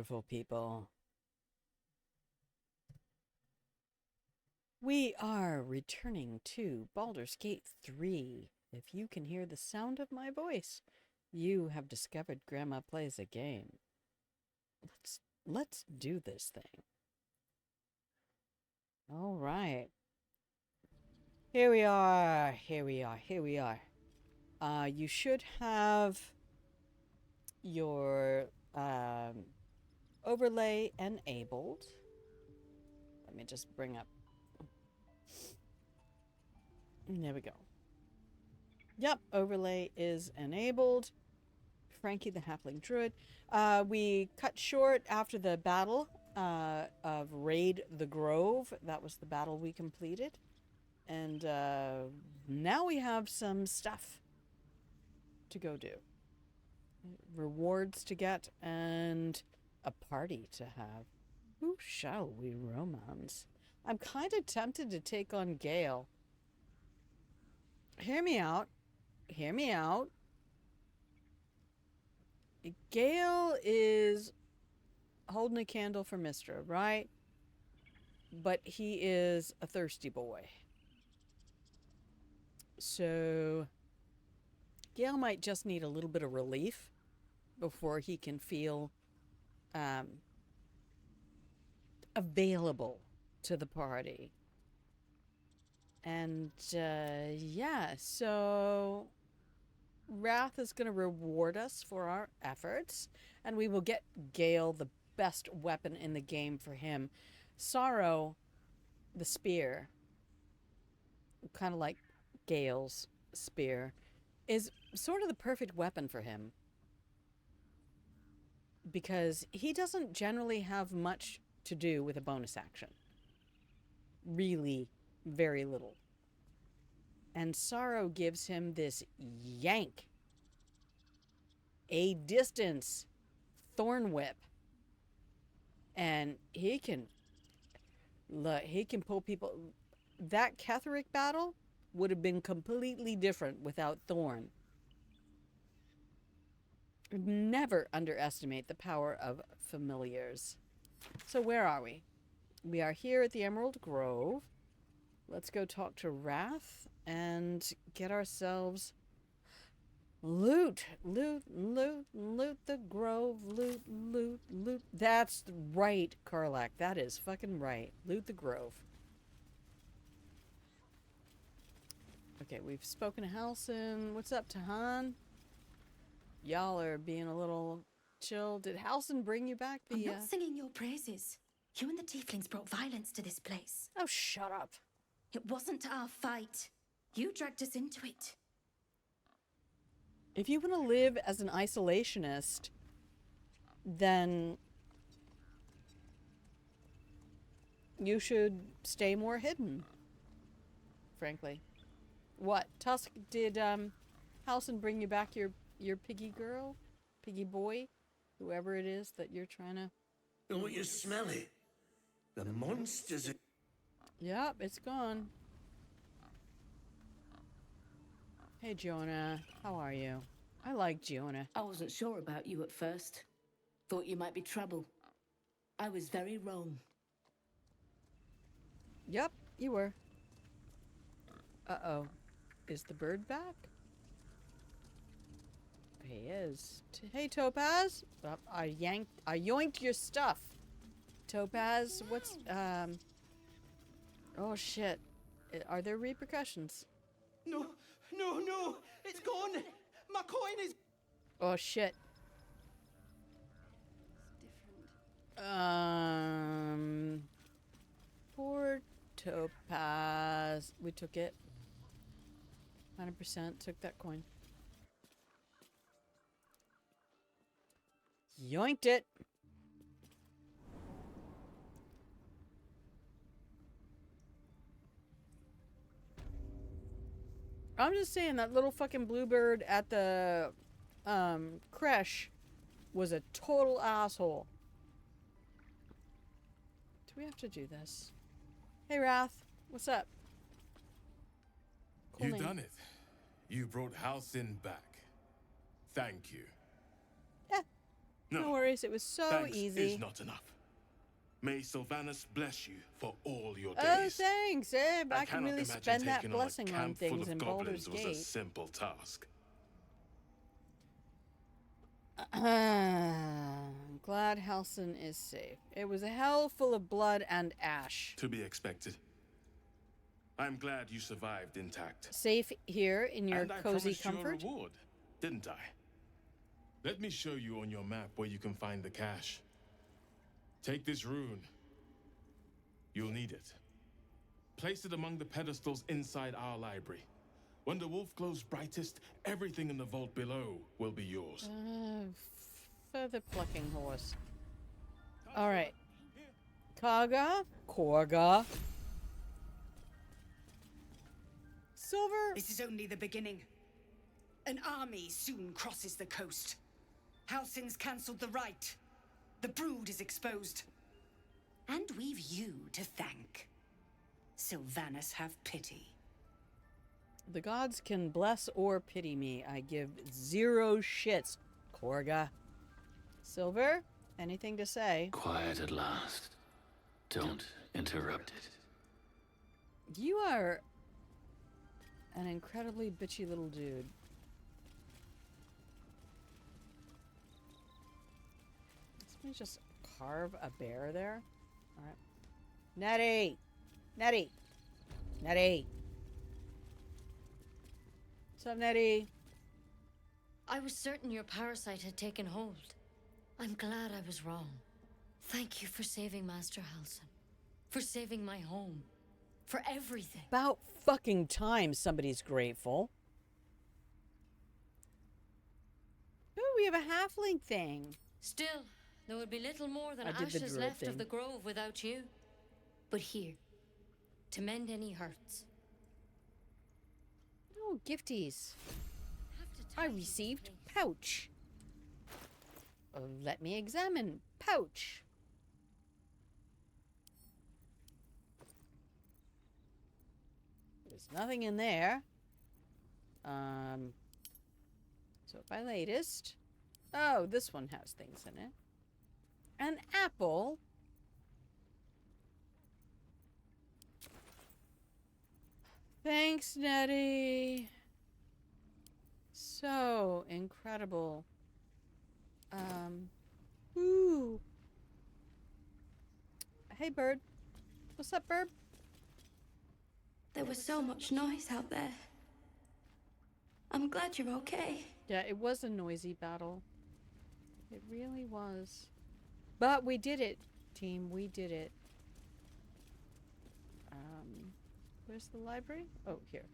beautiful people. We are returning to Baldur's Gate 3. If you can hear the sound of my voice, you have discovered Grandma Plays a Game. Let's do this thing. All right. Here we are. You should have your overlay enabled. Let me just bring up. There we go. Yep, overlay is enabled. Frankie the Halfling Druid. We cut short after the battle of Raid the Grove. That was the battle we completed. And now we have some stuff to go do. Rewards to get and a party to have. Who shall we romance? I'm kind of tempted to take on GALE. Hear me out. GALE is holding a candle for Mistra, right? But he is a thirsty boy. So GALE might just need a little bit of relief before he can feel available to the party. And yeah, so Wrath is going to reward us for our efforts, and we will get GALE the best weapon in the game for him. Sorrow, the spear, kind of like GALE's spear, is sort of the perfect weapon for him, because he doesn't generally have much to do with a bonus action. Really, very little. And Sorrow gives him this yank, a distance thorn whip, and he can pull people. That Ketheric battle would have been completely different without Thorn. Never underestimate the power of familiars. So where are we? We are here at the Emerald Grove. Let's go talk to Wrath and get ourselves loot the grove, loot. That's right, KARLACH. That is fucking right. Loot the grove. Okay, we've spoken to Halsin. What's up, Tahan? Y'all are being a little chill. Did Halsin bring you back the... I'm not singing your praises. You and the tieflings brought violence to this place. Oh, shut up. It wasn't our fight. You dragged us into it. If you want to live as an isolationist, then you should stay more hidden, frankly. What? Tusk, did Halsin bring you back your piggy girl? Piggy boy? Whoever it is that you're trying to... Oh, you smell it? The monsters are... Yep, it's gone. Hey, Jonah. How are you? I like Jonah. I wasn't sure about you at first. Thought you might be trouble. I was very wrong. Yep, you were. Uh-oh. Is the bird back? He is. Hey, Topaz. Oh, I yoinked your stuff. Topaz, what's, oh, shit. Are there repercussions? No, it's gone. My coin is... Oh, shit. It's different. Poor Topaz. We took it. 100% took that coin. Yoinked it. I'm just saying that little fucking bluebird at the creche was a total asshole. Do we have to do this? Hey, Wrath. What's up? Cool You name. done it. You brought Halsin back. Thank you. Yeah. No worries, it was so thanks easy. is not enough. May Sylvanas bless you for all your Oh, days. thanks. I can cannot really imagine spend that taking blessing on a on camp full things of in goblins Baldur's was a Gate. simple task. Glad Halcyon is safe. It was a hell full of blood and ash. To be expected. I'm glad you survived intact. Safe here in your And I cozy promised you a comfort. reward, didn't I? Let me show you on your map where you can find the cache. Take this rune. You'll need it. Place it among the pedestals inside our library. When the wolf glows brightest, everything in the vault below will be yours. Feather plucking horse. Alright. Korga. Silver. This is only the beginning. An army soon crosses the coast. Halcyon's cancelled the rite. The brood is exposed. And we've you to thank. Sylvanas have pity. The gods can bless or pity me. I give 0 shits, Korga. Silver, anything to say? Quiet at last. Don't interrupt it. You are an incredibly bitchy little dude. Let me just carve a bear there. Alright. Nettie! Nettie! Nettie! What's up, Nettie? I was certain your parasite had taken hold. I'm glad I was wrong. Thank you for saving Master Halcyon. For saving my home. For everything. About fucking time somebody's grateful. Ooh, we have a halfling thing. Still, there would be little more than I did the ashes Druid left thing. of the grove without you. But here, to mend any hurts. Oh, gifties. Have to I tidy the received place. pouch. Let me examine. Pouch. There's nothing in there. So my latest. Oh, this one has things in it. An apple. Thanks, Nettie. So incredible. Ooh. Hey, bird. What's up, bird? There was so much noise out there. I'm glad you're okay. Yeah, it was a noisy battle. It really was. But we did it, team. We did it. Where's the library? Oh, here.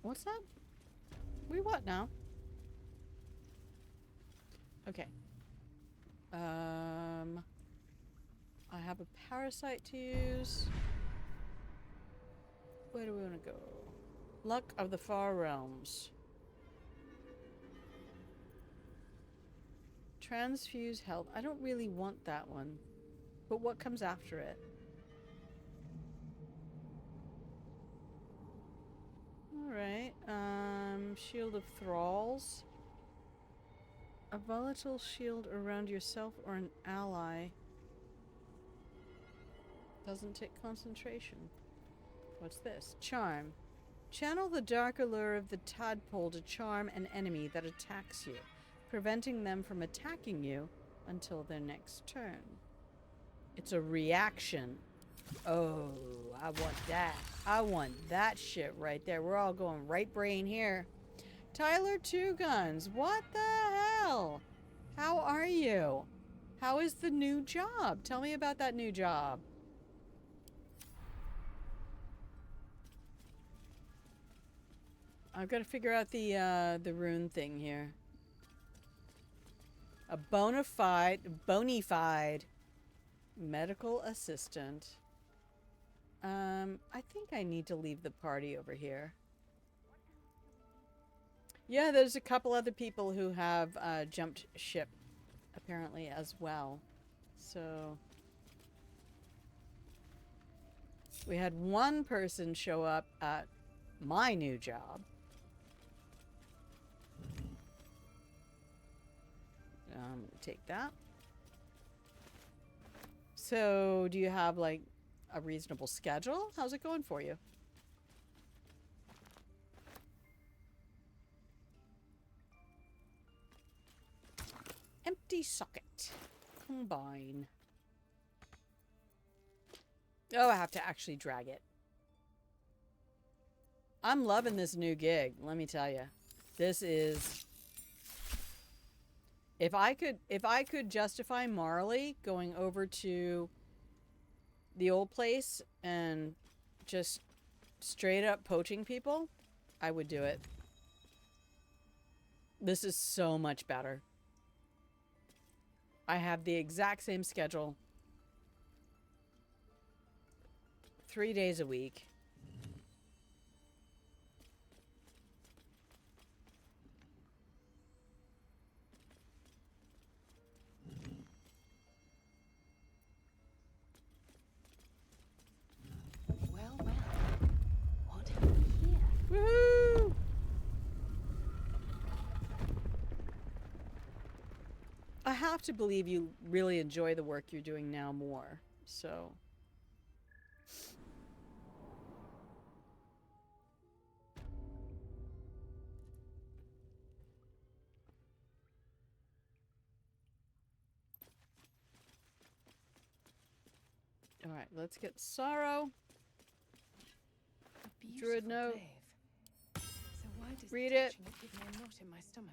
What's that? We what now? Okay. I have a parasite to use. Where do we want to go? Luck of the Far Realms. Transfuse health. I don't really want that one. But what comes after it? Alright. Shield of Thralls. A volatile shield around yourself or an ally. Doesn't take concentration. What's this? Charm. Channel the dark allure of the tadpole to charm an enemy that attacks you, preventing them from attacking you until their next turn. It's a reaction. Oh, I want that. I want that shit right there. We're all going right brain here. Tyler Two Guns. What the hell? How are you? How is the new job? Tell me about that new job. I've got to figure out the rune thing here. A bona fide medical assistant. I think I need to leave the party over here. Yeah, there's a couple other people who have jumped ship, apparently, as well. So we had one person show up at my new job. Take that. So, do you have like a reasonable schedule? How's it going for you? Empty socket. Combine. Oh, I have to actually drag it. I'm loving this new gig, let me tell you. This is... If I could justify morally going over to the old place and just straight up poaching people, I would do it. This is so much better. I have the exact same schedule. 3 days a week. Well, well. What happened here? Woohoo! I have to believe you really enjoy the work you're doing now more. So... Alright, let's get Sorrow. Druid note. So why does Read it. touching give me a knot in my stomach?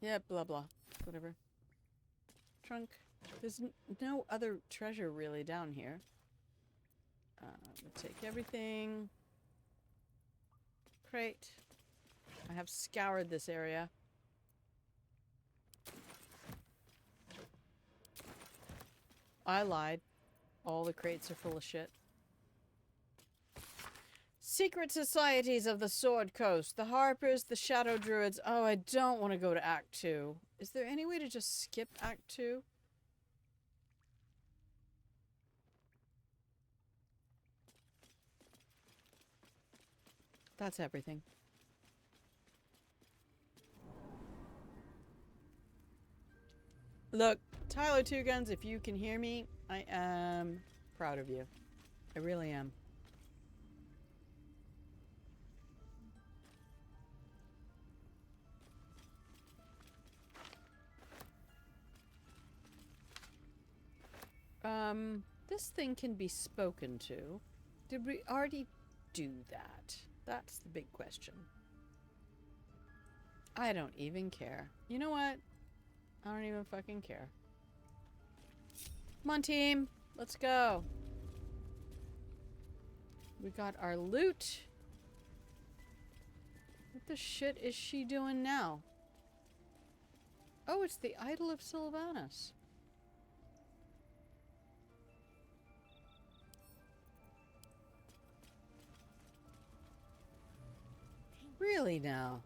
Yeah, blah blah. Whatever. Trunk. There's no other treasure really down here. We'll take everything. Crate. I have scoured this area. I lied. All the crates are full of shit. Secret societies of the Sword Coast. The Harpers, the Shadow Druids. Oh, I don't want to go to Act 2. Is there any way to just skip Act 2? That's everything. Look, Tyler Two Guns, if you can hear me, I am proud of you. I really am. This thing can be spoken to. Did we already do that? That's the big question. I don't even care. You know what? I don't even fucking care. Come on, team. Let's go. We got our loot. What the shit is she doing now? Oh, it's the Idol of Sylvanus. Really now?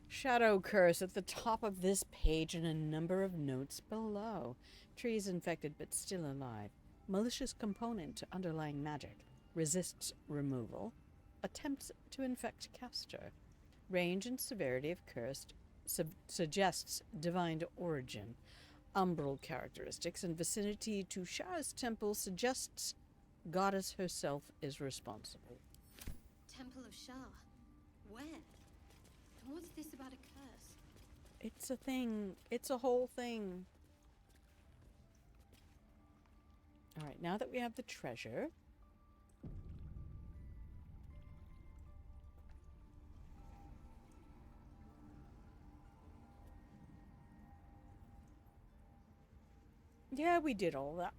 Shadow curse at the top of this page and a number of notes below. Trees infected but still alive. Malicious component to underlying magic. Resists removal. Attempts to infect caster. Range and severity of cursed suggests divine origin. Umbral characteristics and vicinity to Shah's temple suggests goddess herself is responsible. Temple of Shah. Where? And what's this about a curse? It's a thing. It's a whole thing. Alright, now that we have the treasure. Yeah, we did all that.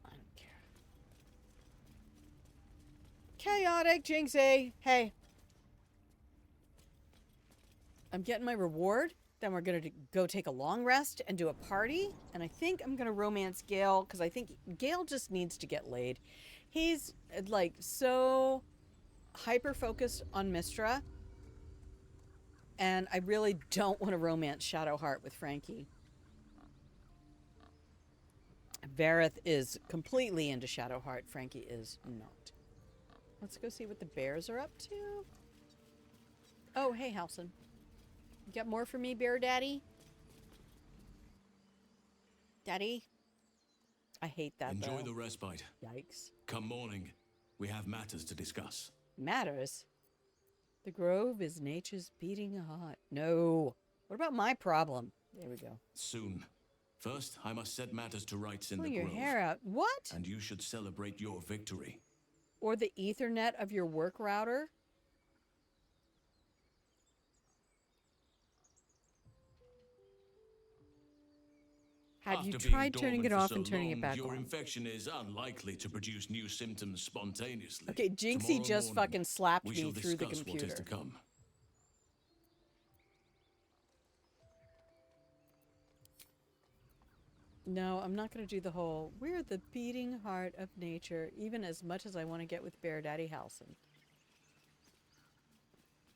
I don't care. Chaotic Jinxie! Hey. I'm getting my reward. Then we're gonna go take a long rest and do a party. And I think I'm gonna romance Gale, because I think Gale just needs to get laid. He's, like, so hyper-focused on Mystra. And I really don't want to romance Shadowheart with Frankie. Vareth is completely into Shadowheart. Frankie is not. Let's go see what the bears are up to. Oh, hey, Halson. You got more for me, Bear Daddy? Daddy? I hate that, Enjoy though. the respite. Yikes. Come morning, we have matters to discuss. Matters? The grove is nature's beating heart. No. What about my problem? There we go. Soon. First, I must set matters to rights in Pull the your grove. hair out. What? And you should celebrate your victory. Or the Ethernet of your work router? Have you After being tried turning it dormant for off so and turning it long, back your on? infection is unlikely to produce new symptoms spontaneously. Okay, Jinxie Tomorrow just morning, fucking slapped we me shall through the discuss what is computer. to come. No, I'm not going to do the whole, we're the beating heart of nature, even as much as I want to get with Bear Daddy Halson.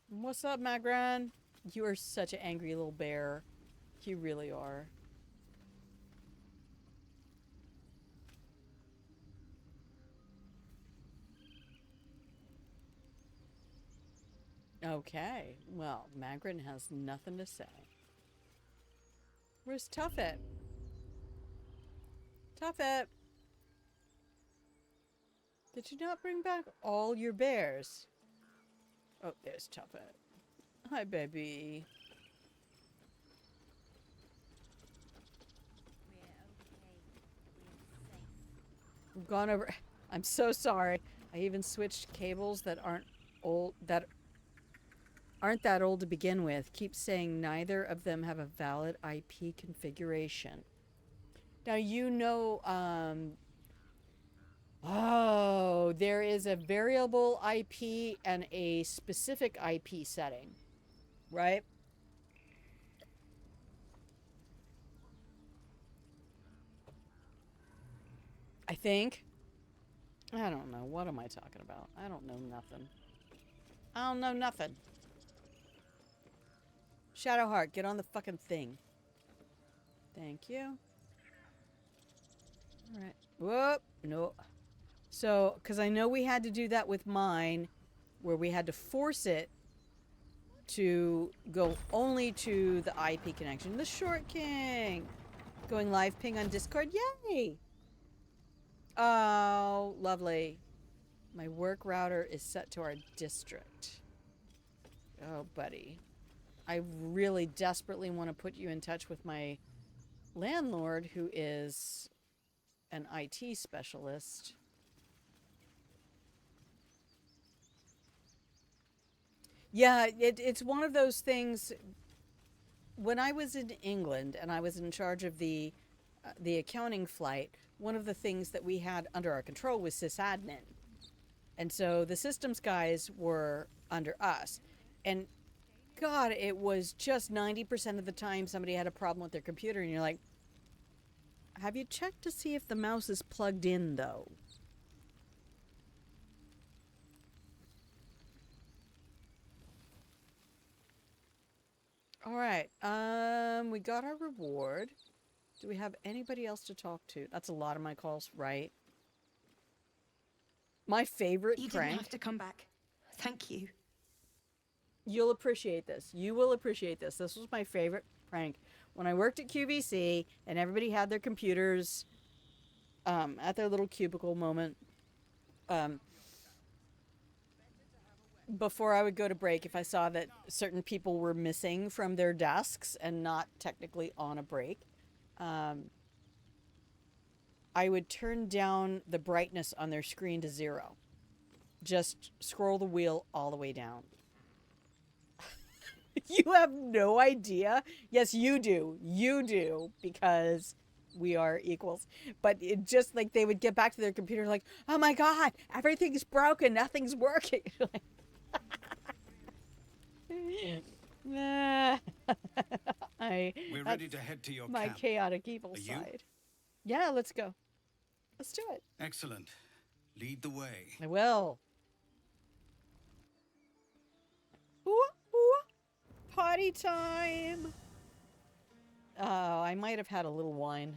What's up, Magran? You are such an angry little bear. You really are. Okay, well, Magran has nothing to say. Where's Tuffet? Tuffet! Did you not bring back all your bears? Oh, there's Tuffet. Hi, baby. We've gone over... I'm so sorry. I even switched cables that aren't old... that old to begin with. Keep saying neither of them have a valid IP configuration. Now, you know, oh, there is a variable IP and a specific IP setting, right? I think. I don't know. What am I talking about? I don't know nothing. I don't know nothing. Shadowheart, get on the fucking thing. Thank you. Alright. Whoop. No. So, because I know we had to do that with mine, where we had to force it to go only to the IP connection. The Short King! Going live ping on Discord. Yay! Oh, lovely. My work router is set to our district. Oh, buddy. I really desperately want to put you in touch with my landlord, who is an IT specialist. Yeah, it's one of those things. When I was in England and I was in charge of the accounting flight, one of the things that we had under our control was sysadmin. And so the systems guys were under us. And God, it was just 90% of the time somebody had a problem with their computer and you're like, have you checked to see if the mouse is plugged in, though? All right. We got our reward. Do we have anybody else to talk to? That's a lot of my calls, right? My favorite You prank. didn't have to come back. Thank you. You'll appreciate this. You will appreciate this. This was my favorite prank. When I worked at QVC and everybody had their computers at their little cubicle moment, before I would go to break, if I saw that certain people were missing from their desks and not technically on a break, I would turn down the brightness on their screen to 0. Just scroll the wheel all the way down. You have no idea. Yes, you do. You do, because we are equals. But it just like they would get back to their computer like, oh my God, everything's broken. Nothing's working. We're ready to head to your my camp. chaotic evil Are you? side. Yeah, let's go. Let's do it. Excellent. Lead the way. I will. Ooh, ooh. Party time. Oh, I might have had a little wine.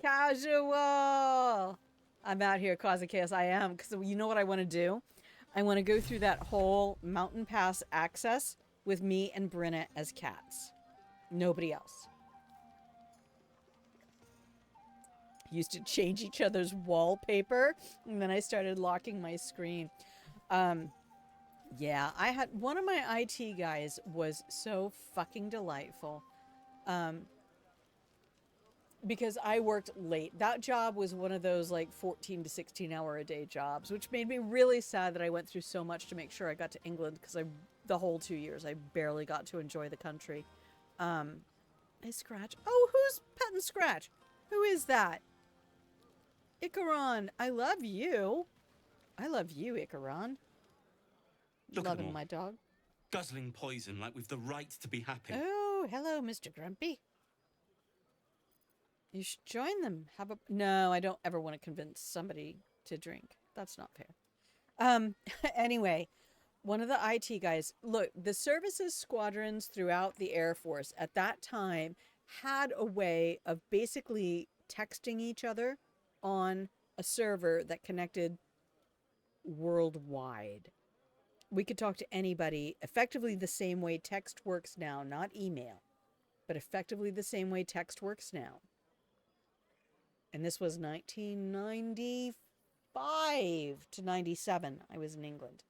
Casual. I'm out here causing chaos. I am, because you know what I want to do? I want to go through that whole mountain pass access with me and Brenna as cats. Nobody else. Used to change each other's wallpaper, and then I started locking my screen. Yeah, I had one of my IT guys was so fucking delightful. Because I worked late. That job was one of those like 14 to 16 hour a day jobs, which made me really sad that I went through so much to make sure I got to England, because the whole 2 years I barely got to enjoy the country. I Scratch. Oh, who's petting Scratch? Who is that? Icaron, I love you. I love you, Icaron. Look at them Loving all. my dog. Guzzling poison like we've the right to be happy. Oh, hello, Mr. Grumpy. You should join them. No, I don't ever want to convince somebody to drink. That's not fair. Anyway, one of the IT guys, look, the services squadrons throughout the Air Force at that time had a way of basically texting each other on a server that connected worldwide. We could talk to anybody effectively the same way text works now, not email, but effectively the same way text works now. And this was 1995 to 97. I was in England.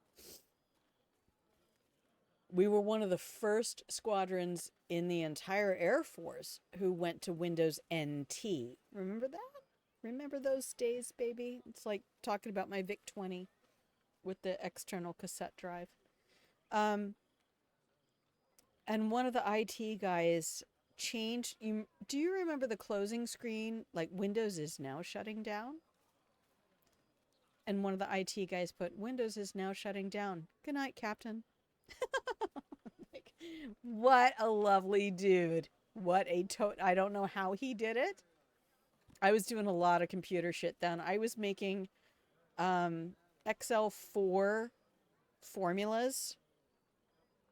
We were one of the first squadrons in the entire Air Force who went to Windows NT. Remember that? Remember those days, baby? It's like talking about my VIC-20 with the external cassette drive. And one of the IT guys changed. Do you remember the closing screen? Like, Windows is now shutting down? And one of the IT guys put, Windows is now shutting down. Good night, Captain. Like, what a lovely dude. What a I don't know how he did it. I was doing a lot of computer shit then. I was making Excel 4 formulas,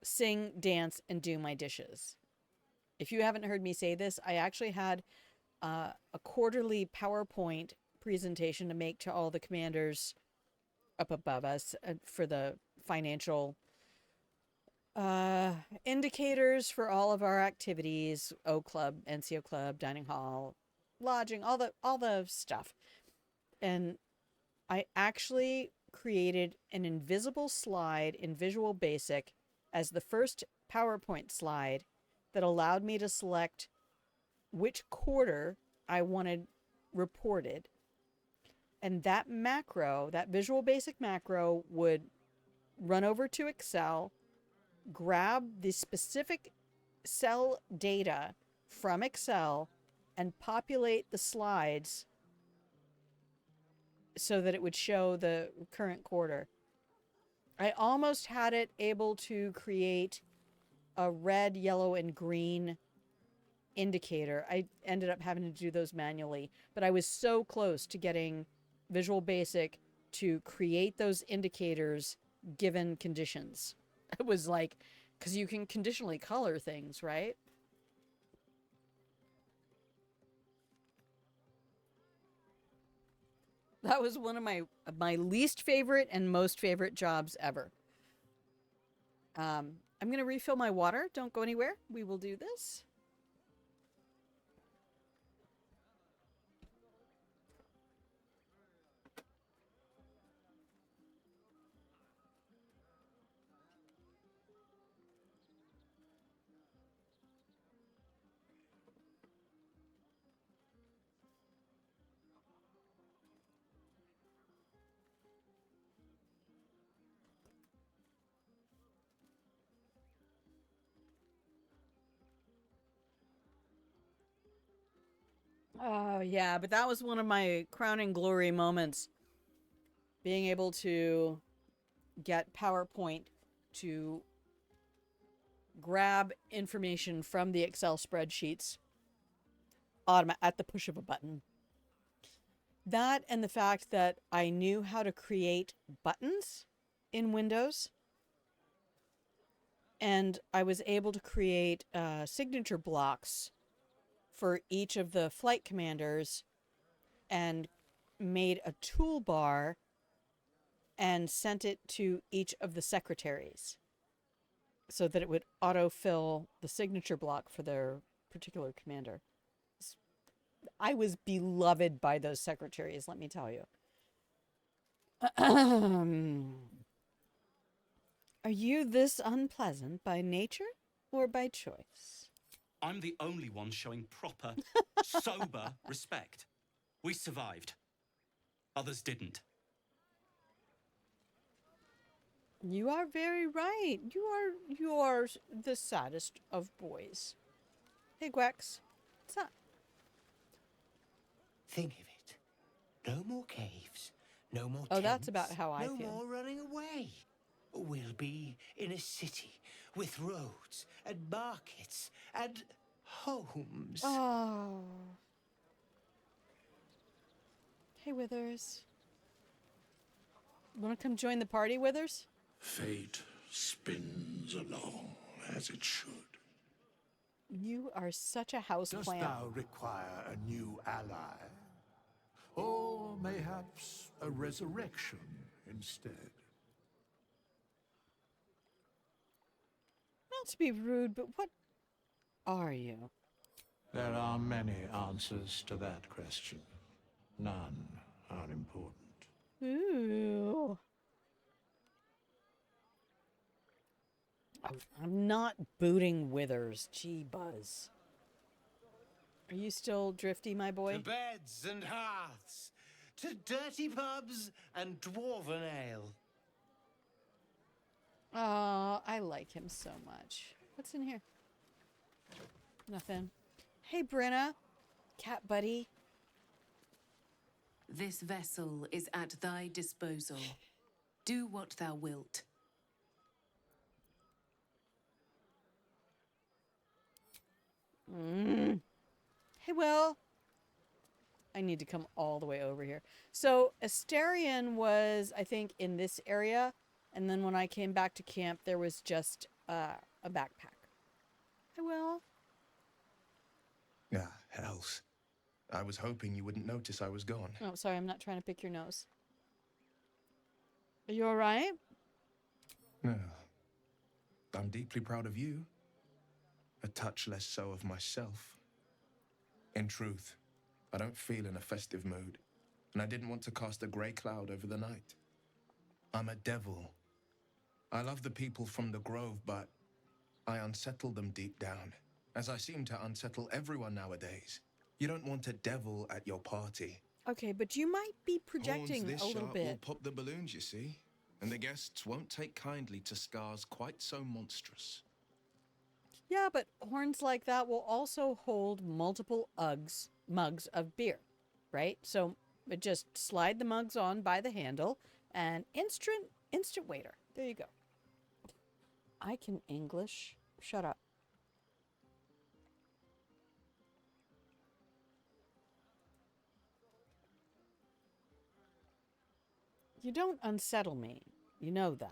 sing, dance, and do my dishes. If you haven't heard me say this, I actually had a quarterly PowerPoint presentation to make to all the commanders up above us for the financial indicators for all of our activities, O Club, NCO Club, dining hall, lodging, all the stuff. And I actually created an invisible slide in Visual Basic as the first PowerPoint slide that allowed me to select which quarter I wanted reported. And that macro, that Visual Basic macro, would run over to Excel, grab the specific cell data from Excel, and populate the slides so that it would show the current quarter. I almost had it able to create a red, yellow, and green indicator. I ended up having to do those manually, but I was so close to getting Visual Basic to create those indicators given conditions. It was like, because you can conditionally color things, right? That was one of my least favorite and most favorite jobs ever. I'm going to refill my water. Don't go anywhere. We will do this. Oh, yeah, but that was one of my crowning glory moments. Being able to get PowerPoint to grab information from the Excel spreadsheets at the push of a button. That and the fact that I knew how to create buttons in Windows. And I was able to create signature blocks for each of the flight commanders and made a toolbar and sent it to each of the secretaries so that it would autofill the signature block for their particular commander. I was beloved by those secretaries, let me tell you. Are you this unpleasant by nature or by choice? I'm the only one showing proper, sober respect. We survived. Others didn't. You are very right. You are the saddest of boys. Hey, Gwex. What's up? Think of it. No more caves. No more Oh, that's tents, about how I no feel. No more running away. We'll be in a city with roads and markets and homes. Oh. Hey, Withers. Want to come join the party, Withers? Fate spins along as it should. You are such a house Dost plant. thou require a new ally? Or mayhaps a resurrection instead? Not to be rude, but what are you? There are many answers to that question. None are important. Ooh. I'm not booting Withers. Gee, Buzz. Are you still drifty, my boy? To beds and hearths, to dirty pubs and dwarven ale. Oh, I like him so much. What's in here? Nothing. Hey, Brenna. Cat buddy. This vessel is at thy disposal. Do what thou wilt. Hey, Will. I need to come all the way over here. So, Asterion was, I think, in this area. And then when I came back to camp, there was just a backpack. Hey, Will. Ah, hells. I was hoping you wouldn't notice I was gone. Oh, sorry, I'm not trying to pick your nose. Are you all right? No. I'm deeply proud of you. A touch less so of myself. In truth, I don't feel in a festive mood, and I didn't want to cast a grey cloud over the night. I'm a devil. I love the people from the Grove, but I unsettle them deep down, as I seem to unsettle everyone nowadays. You don't want a devil at your party. Okay, but you might be projecting Horns this a little sharp bit. will pop the balloons, you see, and the guests won't take kindly to scars quite so monstrous. Yeah, but horns like that will also hold multiple mugs of beer, right? So just slide the mugs on by the handle and instant waiter. There you go. I can English. Shut up. You don't unsettle me. You know that.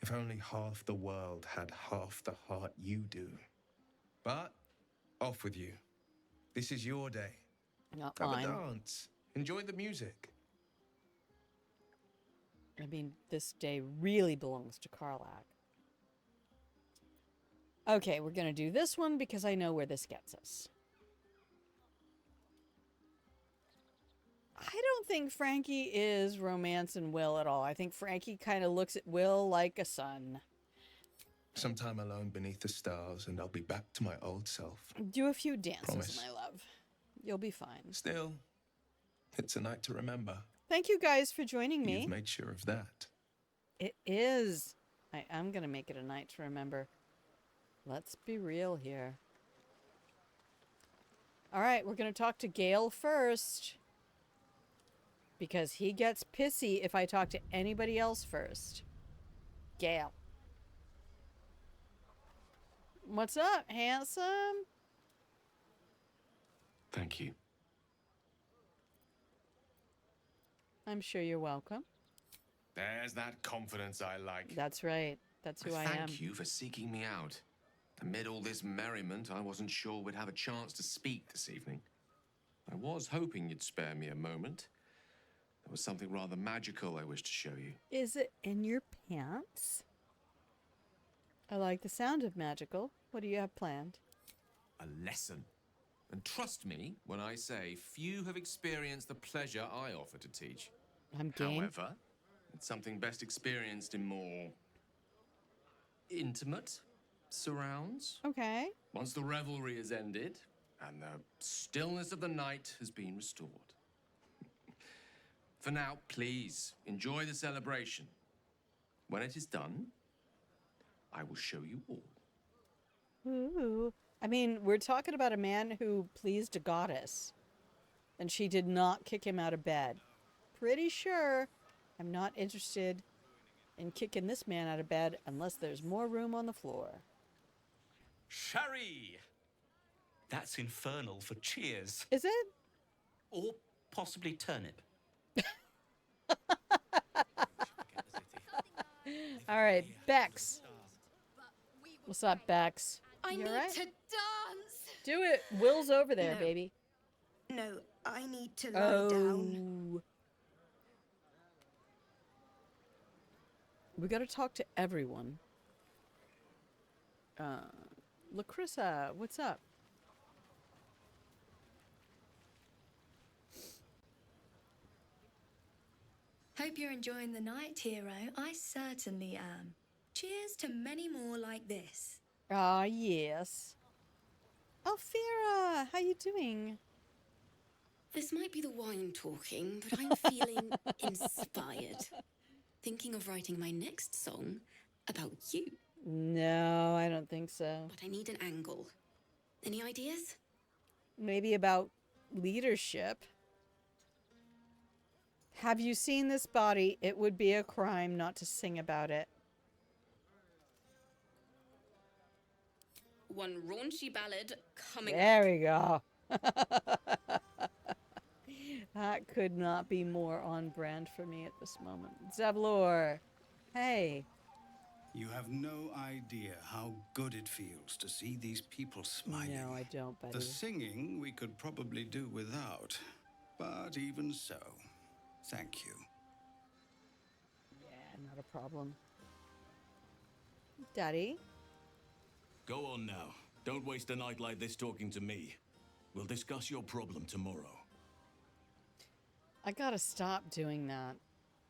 If only half the world had half the heart you do. But, off with you. This is your day. Not Have mine. a dance. Enjoy the music. I mean, this day really belongs to KARLACH. Okay, we're going to do this one because I know where this gets us. I don't think Frankie is romancing Will at all. I think Frankie kind of looks at Will like a son. Some time alone beneath the stars, and I'll be back to my old self. Do a few dances, Promise. my love. You'll be fine. Still, it's a night to remember. Thank you guys for joining me. You've made sure of that. It is. I'm going to make it a night to remember. Let's be real here. All right, we're going to talk to GALE first. Because he gets pissy if I talk to anybody else first. GALE. What's up, handsome? Thank you. I'm sure you're welcome. There's that confidence I like. That's right. That's who I am. Thank you for seeking me out. Amid all this merriment, I wasn't sure we'd have a chance to speak this evening. I was hoping you'd spare me a moment. There was something rather magical I wish to show you. Is it in your pants? I like the sound of magical. What do you have planned? A lesson. And trust me when I say few have experienced the pleasure I offer to teach. I'm game. However, it's something best experienced in more intimate surrounds. Okay. Once the revelry is ended and the stillness of the night has been restored. For now, please enjoy the celebration. When it is done, I will show you all. Ooh. I mean, we're talking about a man who pleased a goddess, and she did not kick him out of bed. Pretty sure I'm not interested in kicking this man out of bed unless there's more room on the floor. Sherry! That's infernal for cheers. Is it? Or possibly turnip. All right, Bex. What's up, Bex? I You need all right? to dance. Do it. Will's over there, No. baby. No, I need to lie down. We got to talk to everyone. Lacrissa, what's up? Hope you're enjoying the night, hero. I certainly am. Cheers to many more like this. Ah, yes. Alfira, how you doing? This might be the wine talking, but I'm feeling inspired. Thinking of writing my next song about you. No, I don't think so. But I need an angle. Any ideas? Maybe about leadership. Have you seen this body? It would be a crime not to sing about it. One raunchy ballad coming There we go. That could not be more on brand for me at this moment. Zavlor, hey. You have no idea how good it feels to see these people smiling. No, I don't, buddy. The singing we could probably do without, but even so, thank you. Yeah, not a problem. Daddy? Go on now. Don't waste a night like this talking to me. We'll discuss your problem tomorrow. I gotta stop doing that.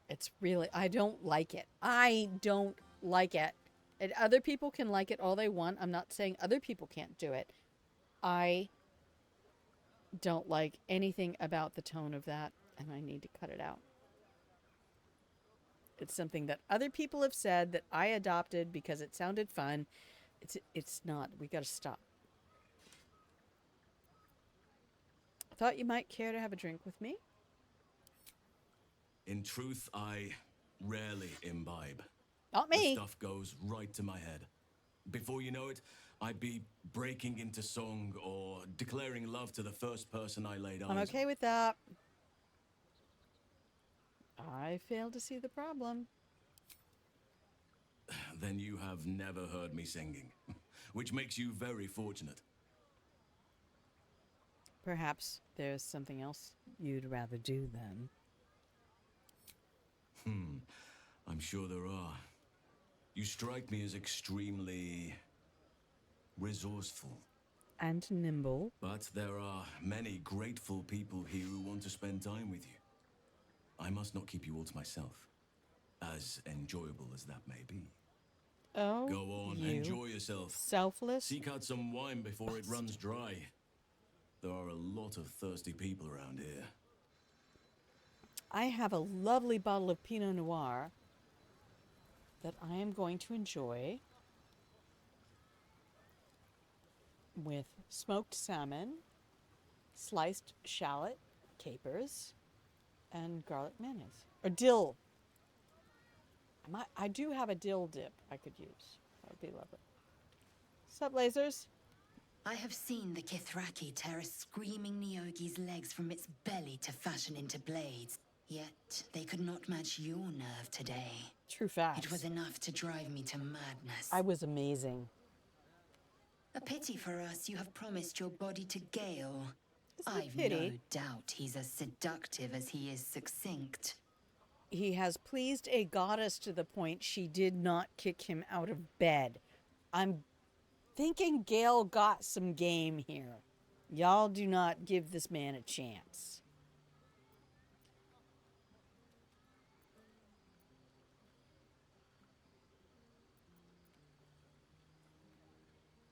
It's really, I don't like it. I don't like it. And other people can like it all they want. I'm not saying other people can't do it. I don't like anything about the tone of that, and I need to cut it out. It's something that other people have said that I adopted because it sounded fun. It's not. We gotta stop. I thought you might care to have a drink with me. In truth, I rarely imbibe. Not me. The stuff goes right to my head. Before you know it, I'd be breaking into song or declaring love to the first person I laid eyes on. I'm okay with that. I fail to see the problem. Then you have never heard me singing, which makes you very fortunate. Perhaps there's something else you'd rather do then. I'm sure there are. You strike me as extremely resourceful. And nimble. But there are many grateful people here who want to spend time with you. I must not keep you all to myself, as enjoyable as that may be. Oh, go on, you enjoy yourself. Selfless. Seek out some wine before it runs dry. There are a lot of thirsty people around here. I have a lovely bottle of Pinot Noir that I am going to enjoy with smoked salmon, sliced shallot, capers, and garlic mayonnaise. Or dill. I do have a dill dip I could use. That would be lovely. Sup, lasers? I have seen the Kithraki tear a screaming Neogi's legs from its belly to fashion into blades. Yet they could not match your nerve today. True facts. It was enough to drive me to madness. I was amazing. A pity for us you have promised your body to GALE. It's a I've pity. no doubt he's as seductive as he is succinct. He has pleased a goddess to the point she did not kick him out of bed. I'm thinking GALE got some game here. Y'all do not give this man a chance.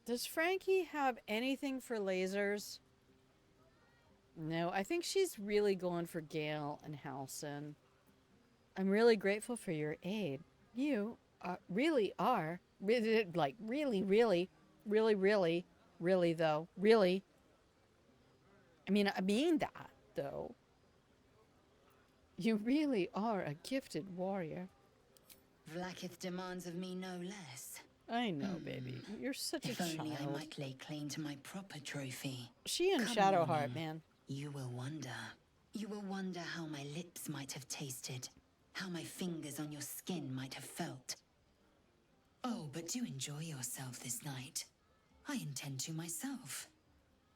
Does Frankie have anything for lasers? No, I think she's really going for GALE and Halcyon. I'm really grateful for your aid. You really are. Like, really, though. Really. I mean that, though. You really are a gifted warrior. Vlaakith demands of me no less. I know, baby. You're such if a child. only I might lay claim to my proper trophy. She and Come Shadowheart, morning, man. You will wonder. You will wonder how my lips might have tasted. How my fingers on your skin might have felt. Oh, but do enjoy yourself this night. I intend to myself.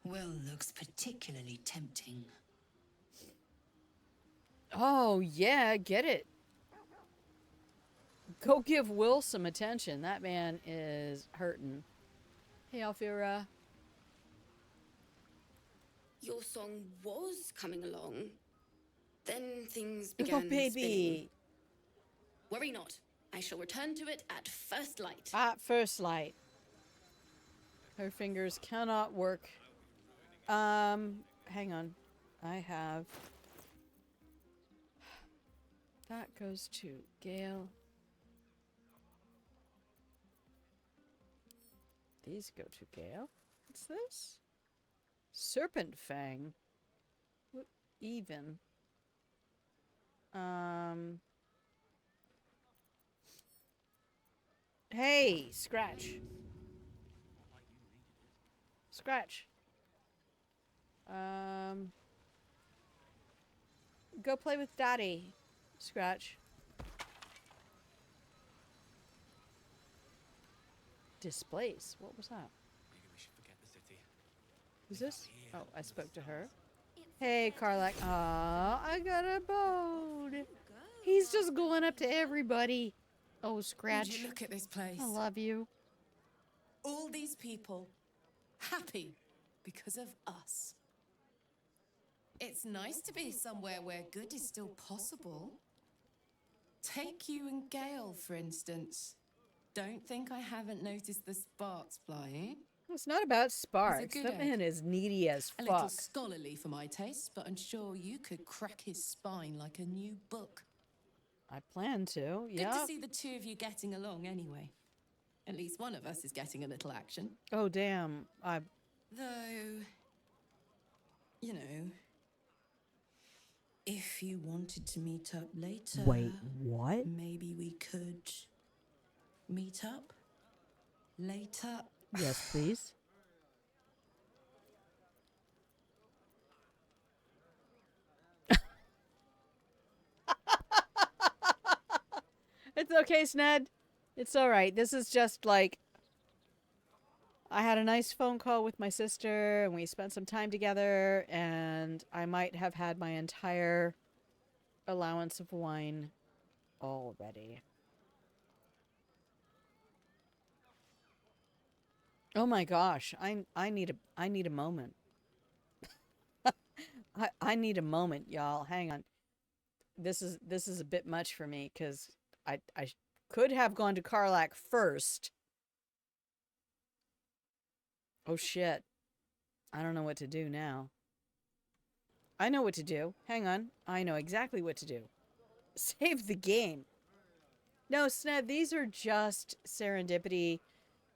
Will looks particularly tempting. Oh, yeah, get it. Go give Will some attention. That man is hurting. Hey, Alfira. Your song was coming along. Then things began baby. spinning. Worry not. I shall return to it at first light. At first light. Her fingers cannot work. Hang on. I have... That goes to GALE. These go to GALE. What's this? Serpent Fang. What even? Hey, Scratch. Scratch. Go play with Daddy, Scratch. Displace? What was that? Maybe we should forget the city. Who's this? Oh, I spoke to her. Hey, KARLACH. Aw, I got a bone. He's just going up to everybody. Oh, Scratch. Would you look at this place? I love you. All these people happy because of us. It's nice to be somewhere where good is still possible. Take you and GALE, for instance. Don't think I haven't noticed the sparks flying. It's not about sparks. good That egg. man is needy as A little fuck. scholarly for my taste, but I'm sure you could crack his spine like a new book. I plan to, Good yeah. to see the two of you getting along anyway. At least one of us is getting a little action. Oh, damn. Though, you know, if you wanted to meet up later... Wait, what? Maybe we could meet up later. Yes, please. It's okay, Sned. It's alright. This is just like... I had a nice phone call with my sister, and we spent some time together, and I might have had my entire allowance of wine already. Oh my gosh, I need a moment. I need a moment, y'all. Hang on. This is a bit much for me because I could have gone to KARLACH first. Oh shit. I don't know what to do now. I know what to do. Hang on. I know exactly what to do. Save the game. No, Sned, these are just serendipity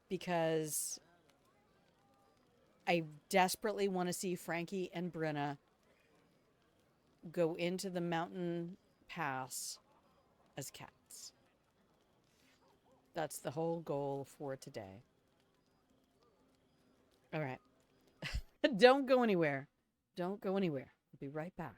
because I desperately want to see Frankie and Brenna go into the mountain pass as cats. That's the whole goal for today. All right. Don't go anywhere. Don't go anywhere. I'll be right back.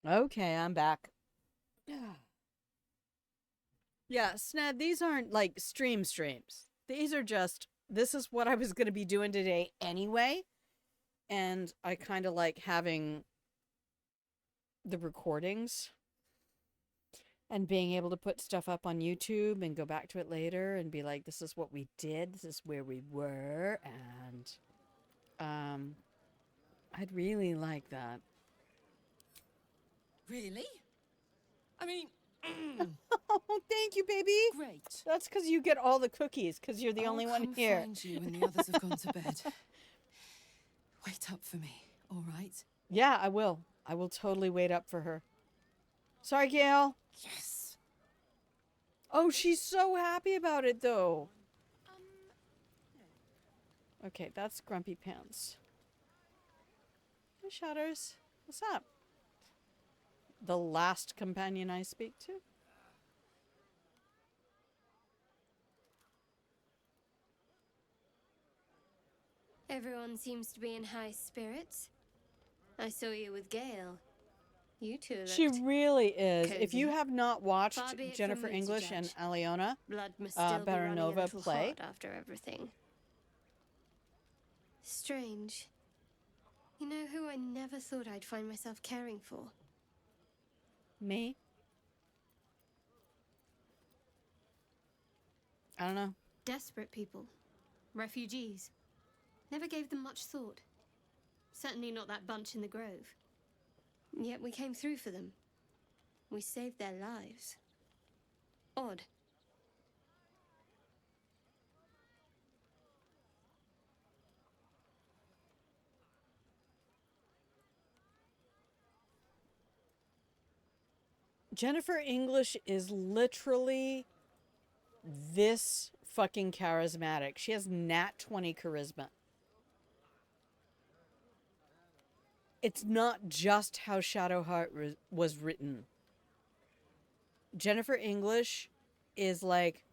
Okay, I'm back. Yeah, Sned, these aren't like streams. These are just, this is what I was going to be doing today anyway. And I kind of like having the recordings and being able to put stuff up on YouTube and go back to it later and be like, this is what we did. This is where we were. And I'd really like that. Really? I mean... Oh, thank you, baby. Great. That's because you get all the cookies, because you're the only one here. I'll come find you when the others have gone to bed. Wait up for me, all right? Yeah, I will. I will totally wait up for her. Sorry, Gale. Yes. Oh, she's so happy about it, though. Okay, that's Grumpy Pants. Hey, Shatters. What's up? The last companion I speak to? Everyone seems to be in high spirits. I saw you with Gale. You two looked She really is. cozy. If you have not watched Far be it Jennifer from me to English and judge. Aliona Blood must still be running a Baranova little play, hot after everything. Strange. You know who I never thought I'd find myself caring for? me? I don't know. Desperate people. Refugees. Never gave them much thought. Certainly not that bunch in the grove. Yet we came through for them. We saved their lives. Odd. Jennifer English is literally this fucking charismatic. She has nat 20 charisma. It's not just how Shadowheart was written. Jennifer English is like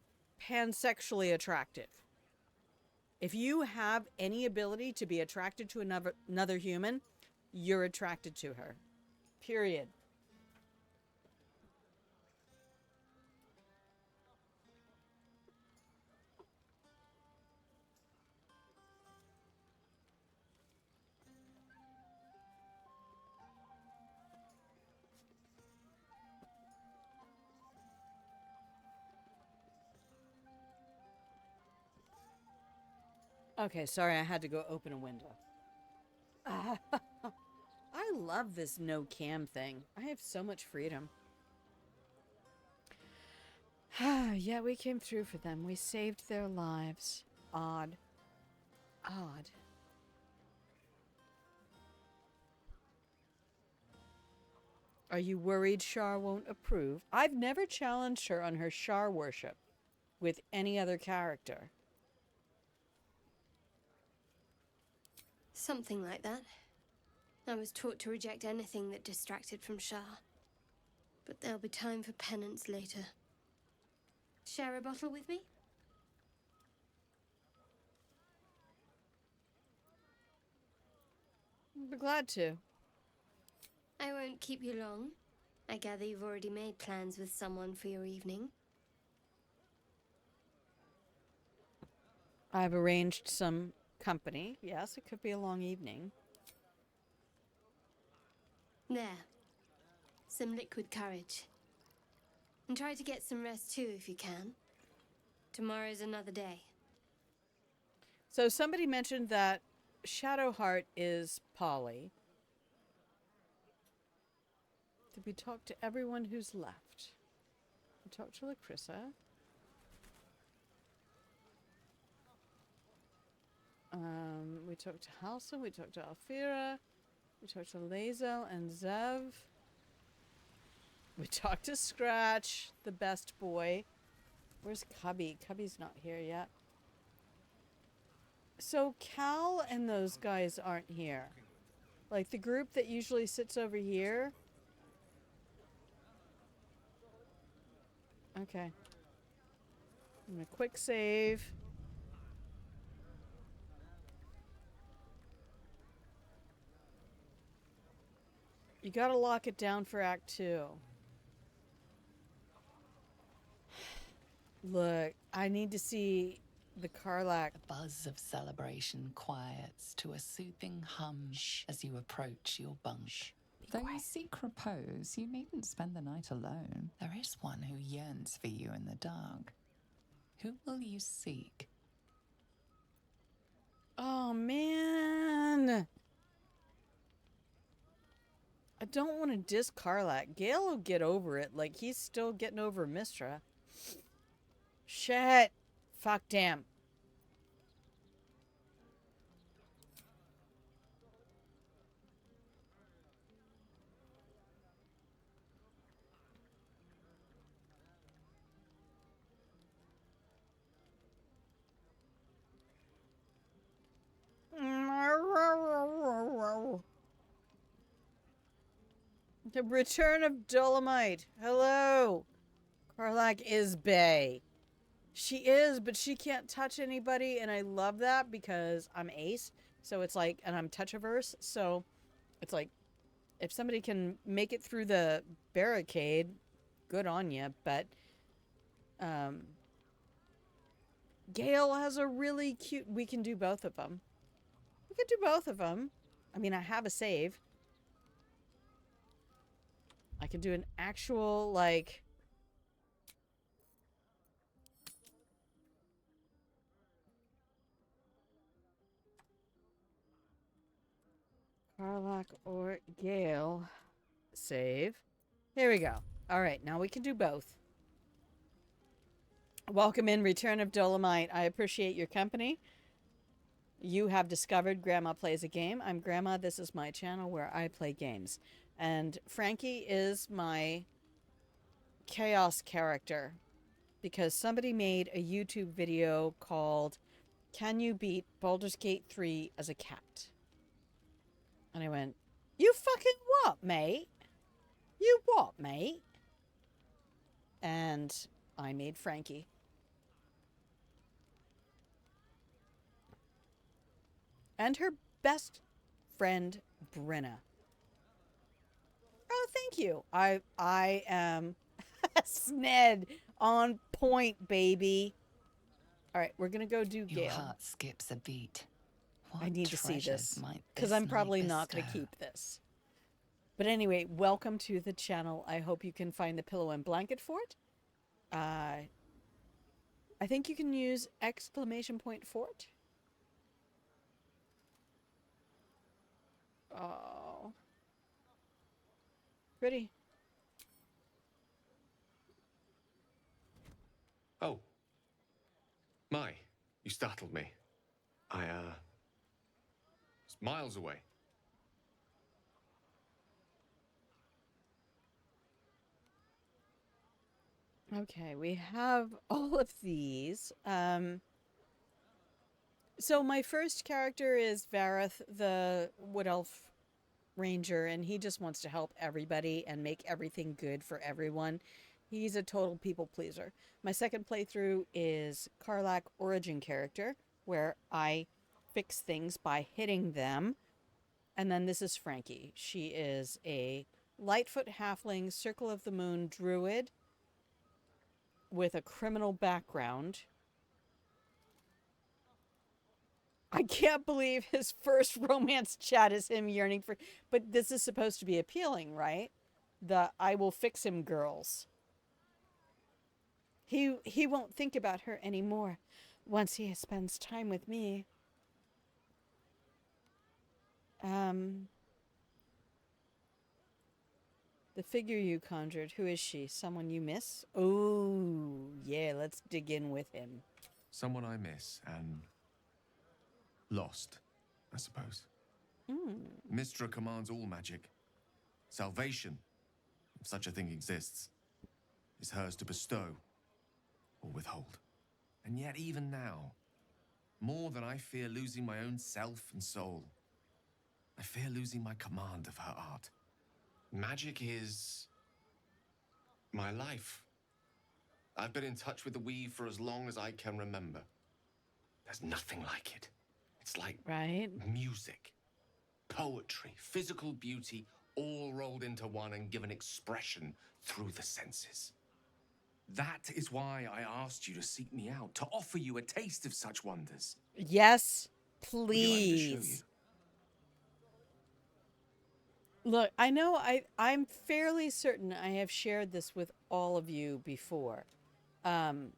pansexually attractive. If you have any ability to be attracted to another human, you're attracted to her. Period. Okay, sorry, I had to go open a window. I love this no cam thing. I have so much freedom. Yeah, we came through for them. We saved their lives. Odd. Odd. Are you worried Shar won't approve? I've never challenged her on her Shar worship with any other character. Something like that. I was taught to reject anything that distracted from Shah. But there'll be time for penance later. Share a bottle with me? I'd be glad to. I won't keep you long. I gather you've already made plans with someone for your evening. I've arranged some company. Yes, it could be a long evening. There. Some liquid courage. And try to get some rest too if you can. Tomorrow's another day. So somebody mentioned that Shadowheart is poly. Did we talk to everyone who's left? We talked to Lacrissa. We talked to Halson, we talked to Alfira, we talked to Lazel and Zev. We talked to Scratch, the best boy. Where's Cubby? Cubby's not here yet. So Cal and those guys aren't here. Like the group that usually sits over here. Okay. I'm gonna quick save. You gotta lock it down for Act 2. Look, I need to see the Karlach. The buzz of celebration quiets to a soothing hum as you approach your bunk. Though you seek repose, you needn't spend the night alone. There is one who yearns for you in the dark. Who will you seek? Oh, man. I don't want to diss Karlach. Gale will get over it. Like, he's still getting over Mistra. Shit. Fuck, damn. The return of Dolomite. Hello. Karlach is bae. She is, but she can't touch anybody, and I love that because I'm ace. So it's like, and I'm touch-averse, so it's like, if somebody can make it through the barricade, good on you. But Gale has a really cute. We can do both of them. We could do both of them. I mean, I have a save. I can do an actual, like... Karlach or Gale. Save. Here we go. All right, now we can do both. Welcome in, Return of Dolomite. I appreciate your company. You have discovered Grandma Plays a Game. I'm Grandma. This is my channel where I play games. And Frankie is my chaos character because somebody made a YouTube video called Can You Beat Baldur's Gate 3 as a Cat? And I went, you fucking what, mate? You what, mate? And I made Frankie. And her best friend, Brenna. Oh, thank you. I am Sned on point, baby. All right, we're going to go do Gale. Your heart skips a beat. I need to see this because I'm probably not going to keep this. But anyway, welcome to the channel. I hope you can find the pillow and blanket fort. I think you can use !fort. Oh. Pretty. Oh. My, you startled me. It's miles away. Okay, we have all of these. So my first character is Vareth, the Wood Elf Ranger, and he just wants to help everybody and make everything good for everyone. He's a total people pleaser. My second playthrough is Karlach origin character, where I fix things by hitting them. And then this is Frankie. She is a Lightfoot Halfling, Circle of the Moon Druid with a criminal background. I can't believe his first romance chat is him yearning for... But this is supposed to be appealing, right? The I will fix him girls. He won't think about her anymore once he spends time with me. The figure you conjured, who is she? Someone you miss? Oh, yeah, let's dig in with him. Someone I miss and lost, I suppose. Mistra commands all magic. Salvation, if such a thing exists, is hers to bestow or withhold. And yet even now, more than I fear losing my own self and soul, I fear losing my command of her art. Magic is my life. I've been in touch with the weave for as long as I can remember. There's nothing like it. It's like music, poetry, physical beauty, all rolled into one and given expression through the senses. That is why I asked you to seek me out, to offer you a taste of such wonders. Yes, Would you like me to show you? please. Look, I know I'm fairly certain I have shared this with all of you before. Oh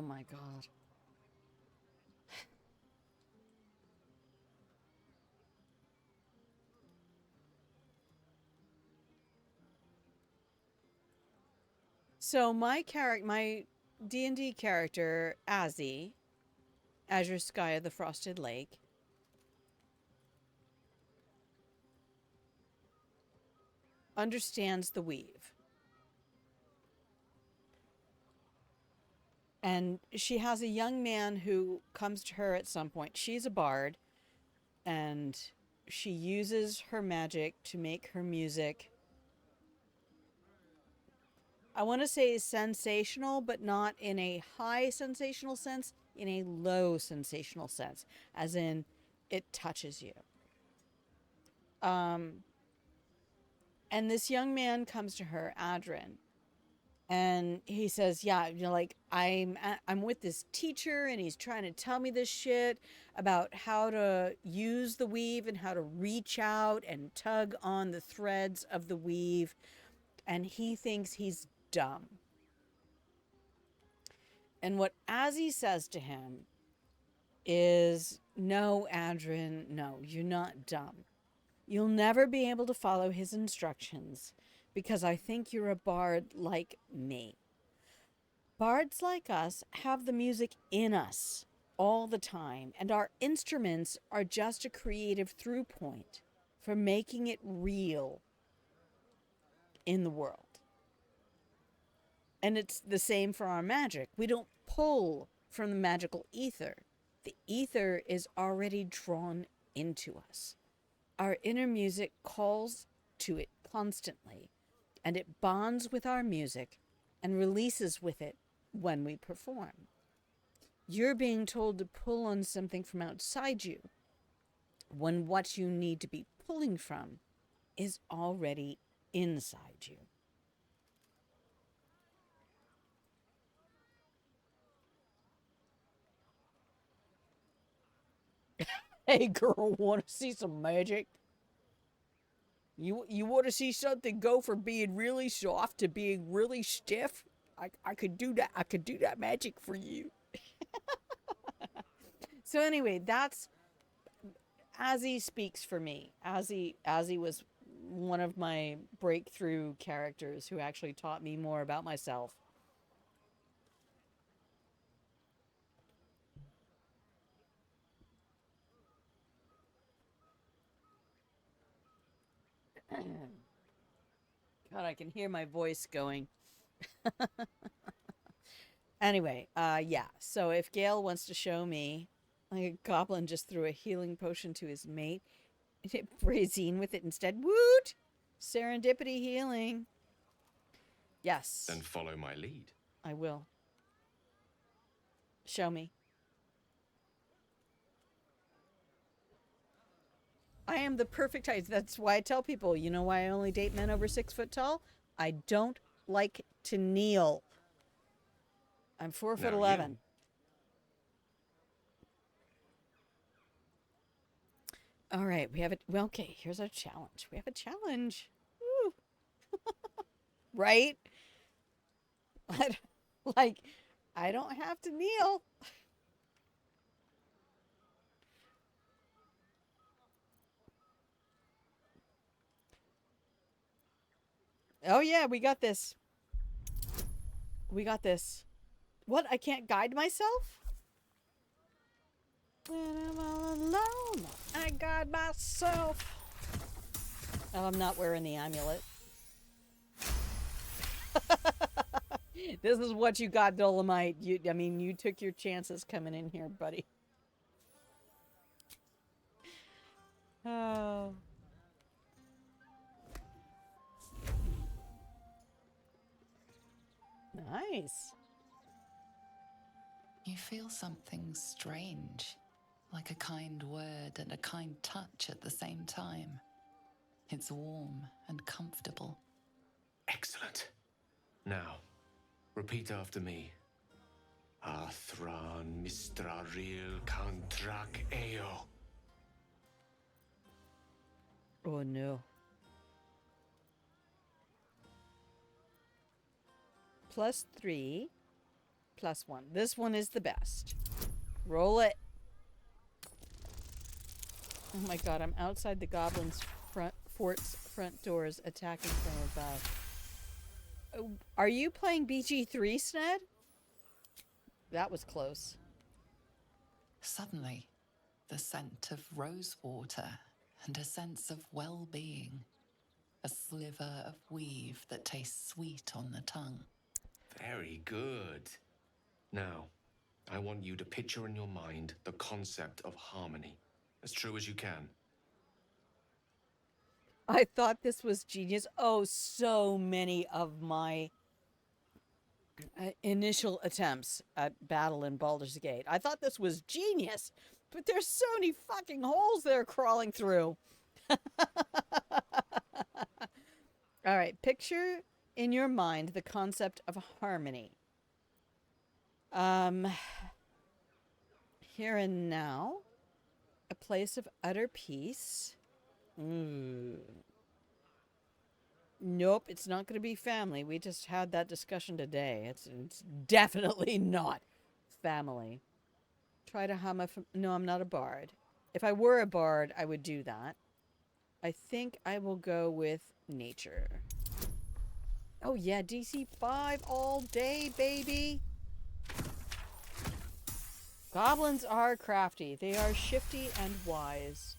my God. So my D&D character, Azzy, Azure Sky of the Frosted Lake, understands the weave. And she has a young man who comes to her at some point. She's a bard, and she uses her magic to make her music, I want to say sensational, but not in a high sensational sense, in a low sensational sense, as in it touches you. And this young man comes to her, Adrin, and he says, yeah, you know, like, I'm with this teacher and he's trying to tell me this shit about how to use the weave and how to reach out and tug on the threads of the weave. And he thinks he's dumb. And what Azzy says to him is, no, Adrin, no, you're not dumb. You'll never be able to follow his instructions because I think you're a bard like me. Bards like us have the music in us all the time, and our instruments are just a creative through point for making it real in the world. And it's the same for our magic. We don't pull from the magical ether. The ether is already drawn into us. Our inner music calls to it constantly, and it bonds with our music and releases with it when we perform. You're being told to pull on something from outside you when what you need to be pulling from is already inside you. Hey girl, want to see some magic? You want to see something go from being really soft to being really stiff? I could do that. I could do that magic for you. So anyway, that's Azzy speaks for me. Azzy was one of my breakthrough characters who actually taught me more about myself. God, I can hear my voice going. Anyway, yeah. So if Gale wants to show me, like a goblin just threw a healing potion to his mate, and hit Brazine with it instead. Woot! Serendipity healing. Yes. Then follow my lead. I will. Show me. I am the perfect height. That's why I tell people, you know why I only date men over 6 foot tall? I don't like to kneel. I'm 4'11". All right, we have it. Well, okay, here's our challenge. We have a challenge. Woo. Right? Like, I don't have to kneel. Oh yeah, we got this. We got this. What? I can't guide myself? When I'm all alone, I guide myself. Oh, I'm not wearing the amulet. This is what you got, Dolomite. I mean, you took your chances coming in here, buddy. Oh. Nice. You feel something strange, like a kind word and a kind touch at the same time. It's warm and comfortable. Excellent. Now, repeat after me. Athran mistraril kantrak eo. Oh no. +3, +1. This one is the best. Roll it. Oh my god, I'm outside the goblin's fort's front doors, attacking from above. Oh, are you playing BG3, Sned? That was close. Suddenly, the scent of rose water and a sense of well-being. A sliver of weave that tastes sweet on the tongue. Very good. Now, I want you to picture in your mind the concept of harmony, as true as you can. I thought this was genius. Oh, so many of my initial attempts at battle in Baldur's Gate. I thought this was genius, but there's so many fucking holes they're crawling through. All right, picture in your mind the concept of harmony. Here and now, a place of utter peace. Nope, it's not going to be family. We just had that discussion today. It's definitely not family. Try to hum a... No, I'm not a bard. If I were a bard, I would do that. I think I will go with nature. Oh yeah, DC 5 all day, baby. Goblins are crafty. They are shifty and wise.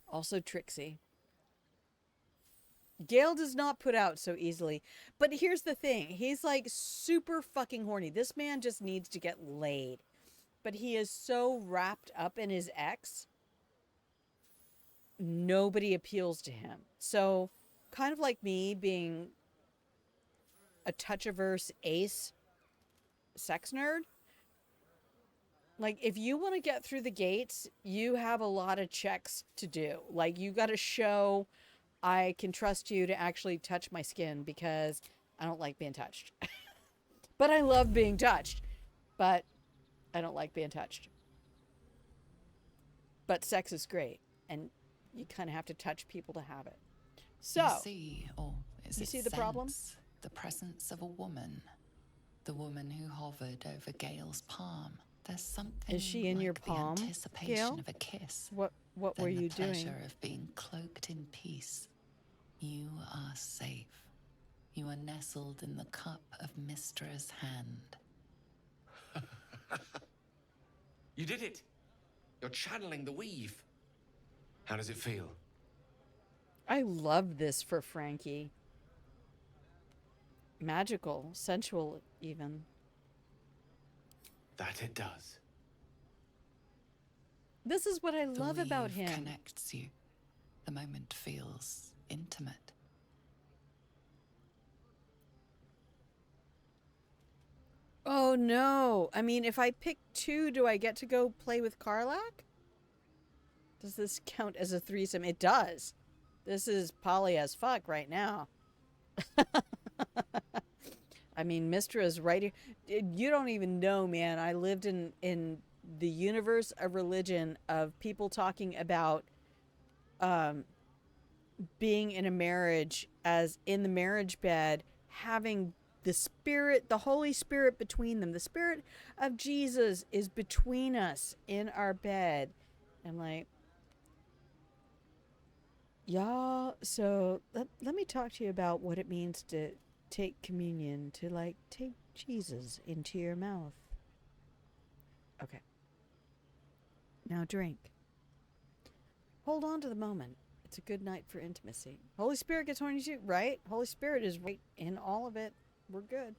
Also tricksy. Gale does not put out so easily. But here's the thing. He's like super fucking horny. This man just needs to get laid. But he is so wrapped up in his ex. Nobody appeals to him. So, kind of like me being a touch-averse ace sex nerd. Like, if you want to get through the gates, you have a lot of checks to do. Like, you got to show I can trust you to actually touch my skin because I don't like being touched. But I love being touched. But I don't like being touched. But sex is great. And you kind of have to touch people to have it. So, you see, or is you it see the problem? The presence of a woman. The woman who hovered over Gale's palm. There's something is she in like your the palm, anticipation Gale? of a kiss. What were you the pleasure doing? of being cloaked in peace. You are safe. You are nestled in the cup of Mistra's hand. You did it! You're channeling the weave. How does it feel? I love this for Frankie. Magical, sensual even. That it does. This is what I The love about weave him. Connects you. The moment feels intimate. Oh no. I mean, if I pick 2, do I get to go play with KARLACH? Does this count as a threesome? It does. This is poly as fuck right now. I mean, Mistra's right here. You don't even know, man. I lived in the universe of religion of people talking about being in a marriage as in the marriage bed, having the Spirit, the Holy Spirit between them. The Spirit of Jesus is between us in our bed. I'm like, y'all, so let me talk to you about what it means to take communion, to like take Jesus into your mouth. Okay. Now drink. Hold on to the moment. It's a good night for intimacy. Holy Spirit gets horny too, right? Holy Spirit is right in all of it. We're good.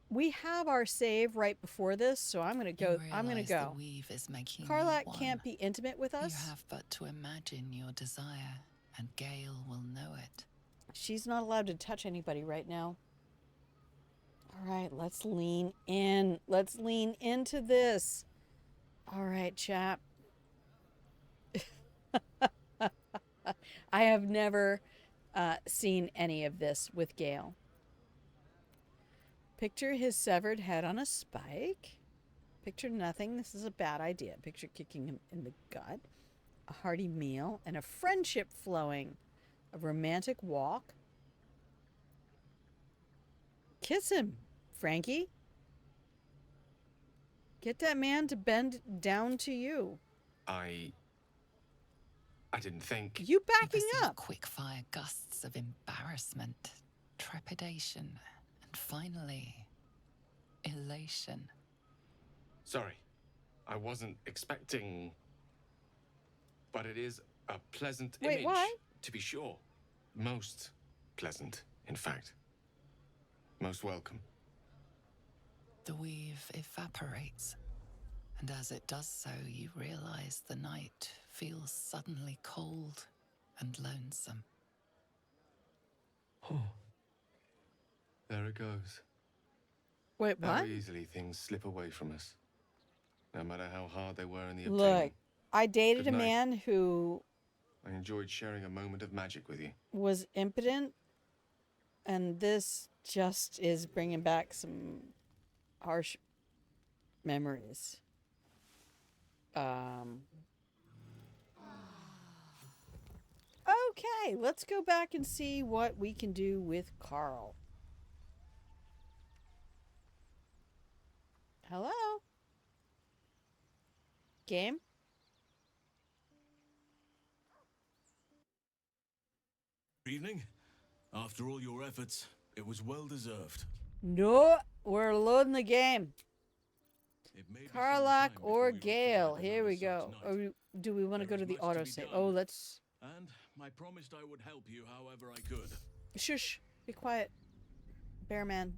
We have our save right before this, so I'm gonna go. I'm gonna go. The weave is making KARLACH you one. can't be intimate with us. You have but to imagine your desire, and Gale will know it. She's not allowed to touch anybody right now. All right, let's lean in. Let's lean into this. All right, chap. I have never seen any of this with Gale. Picture his severed head on a spike. Picture nothing. This is a bad idea. Picture kicking him in the gut. A hearty meal and a friendship flowing. A romantic walk. Kiss him, Frankie. Get that man to bend down to you. I didn't think. You backing up. Quick-fire gusts of embarrassment, trepidation, and finally, elation. Sorry, I wasn't expecting. But it is a pleasant Wait, image, why? to be sure. Most pleasant, in fact. Most welcome. The weave evaporates, and as it does so, you realize the night feels suddenly cold and lonesome. Oh. There it goes. Wait, what? How easily things slip away from us. No matter how hard they were in the obtaining. Look, I dated a Good night. man who I enjoyed sharing a moment of magic with you. was impotent, and this just is bringing back some harsh memories. Okay, let's go back and see what we can do with Carl. Hello? Game? Evening. After all your efforts, it was well deserved. No, we're loading the game. It may be KARLACH or GALE. Here we go. Or do we want to go to the autosave? Oh, let's... And I promised I would help you however I could. Shush. Be quiet. Bear man.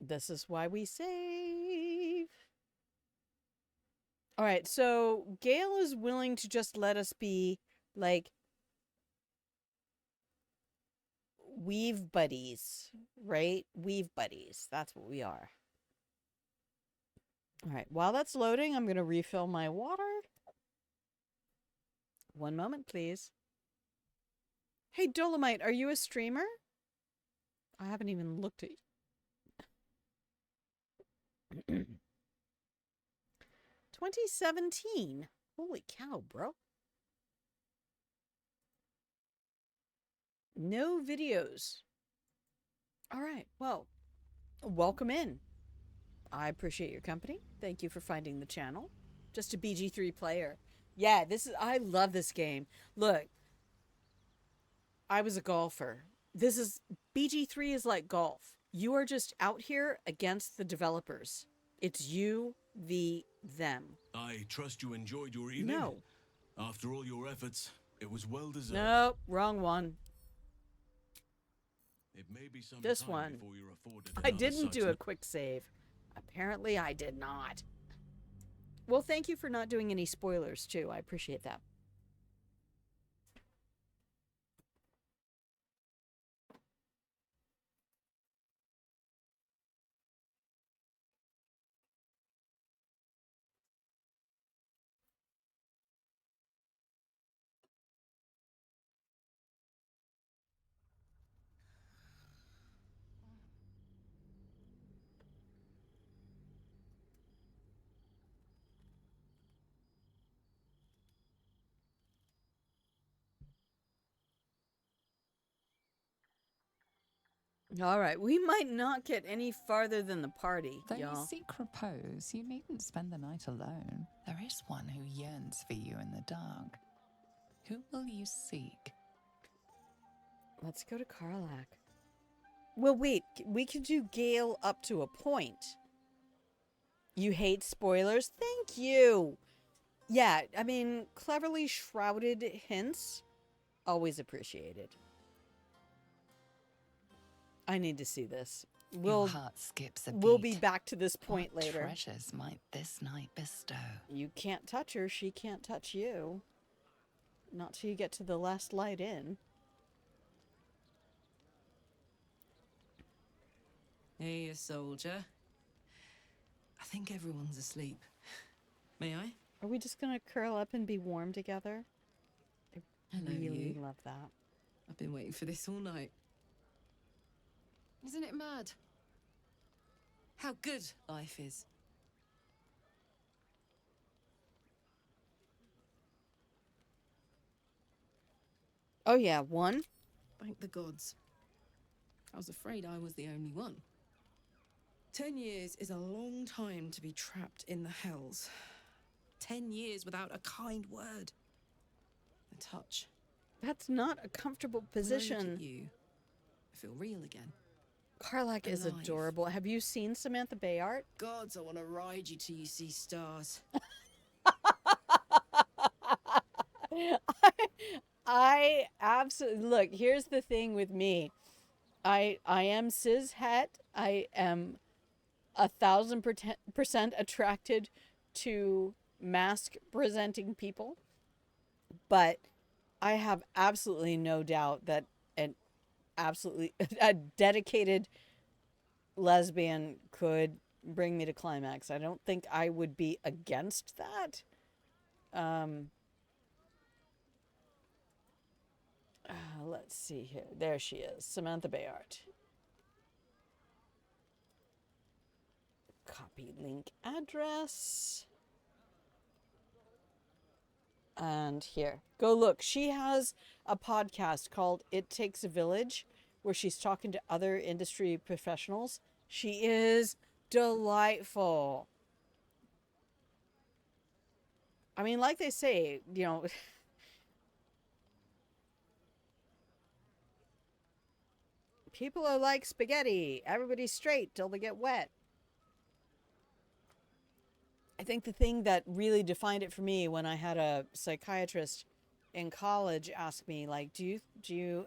This is why we save. All right, so GALE is willing to just let us be, like, weave buddies, right? Weave buddies. That's what we are. All right, while that's loading, I'm going to refill my water. One moment, please. Hey, Dolomite, are you a streamer? I haven't even looked at you. 2017. Holy cow, bro. No videos. All right, well, welcome in. I appreciate your company. Thank you for finding the channel. Just a BG3 player. Yeah, I love this game. Look, I was a golfer. BG3 is like golf. You are just out here against the developers. It's you v them. I trust you enjoyed your evening. No. After all your efforts, it was well deserved. Nope, wrong one. It may be some This time one. before you're afforded I another didn't such do a quick save. Apparently I did not. Well, thank you for not doing any spoilers, too. I appreciate that. All right, we might not get any farther than the party, Though y'all. you seek repose, you needn't spend the night alone. There is one who yearns for you in the dark. Who will you seek? Let's go to KARLACH. Well, wait, we could do GALE up to a point. You hate spoilers? Thank you. Yeah, I mean, cleverly shrouded hints, always appreciated. I need to see this. We'll Your heart skips a beat. we'll be back to this point What later. treasures might this night bestow? You can't touch her, she can't touch you. Not till you get to the last light in. Hey, a soldier. I think everyone's asleep. May I? Are we just gonna curl up and be warm together? I Hello, really you. love that. I've been waiting for this all night. Isn't it mad? How good life is. Oh yeah, one? Thank the gods. I was afraid I was the only one. 10 years is a long time to be trapped in the hells. 10 years without a kind word. A touch. That's not a comfortable When I look position. at you, I feel real again. KARLACH is Alive. adorable. Have you seen Samantha Bayart? Gods, I want to ride you till you see stars. I absolutely look. Here's the thing with me. I am cishet. I am 1,000% attracted to mask presenting people, but I have absolutely no doubt that an absolutely a dedicated lesbian could bring me to climax. I don't think I would be against that. Let's see here. There she is, Samantha Bayart. Copy link address. And here, go look. She has a podcast called It Takes a Village, where she's talking to other industry professionals. She is delightful. I mean, like they say, you know, people are like spaghetti. Everybody's straight till they get wet. I think the thing that really defined it for me when I had a psychiatrist in college ask me, like, do you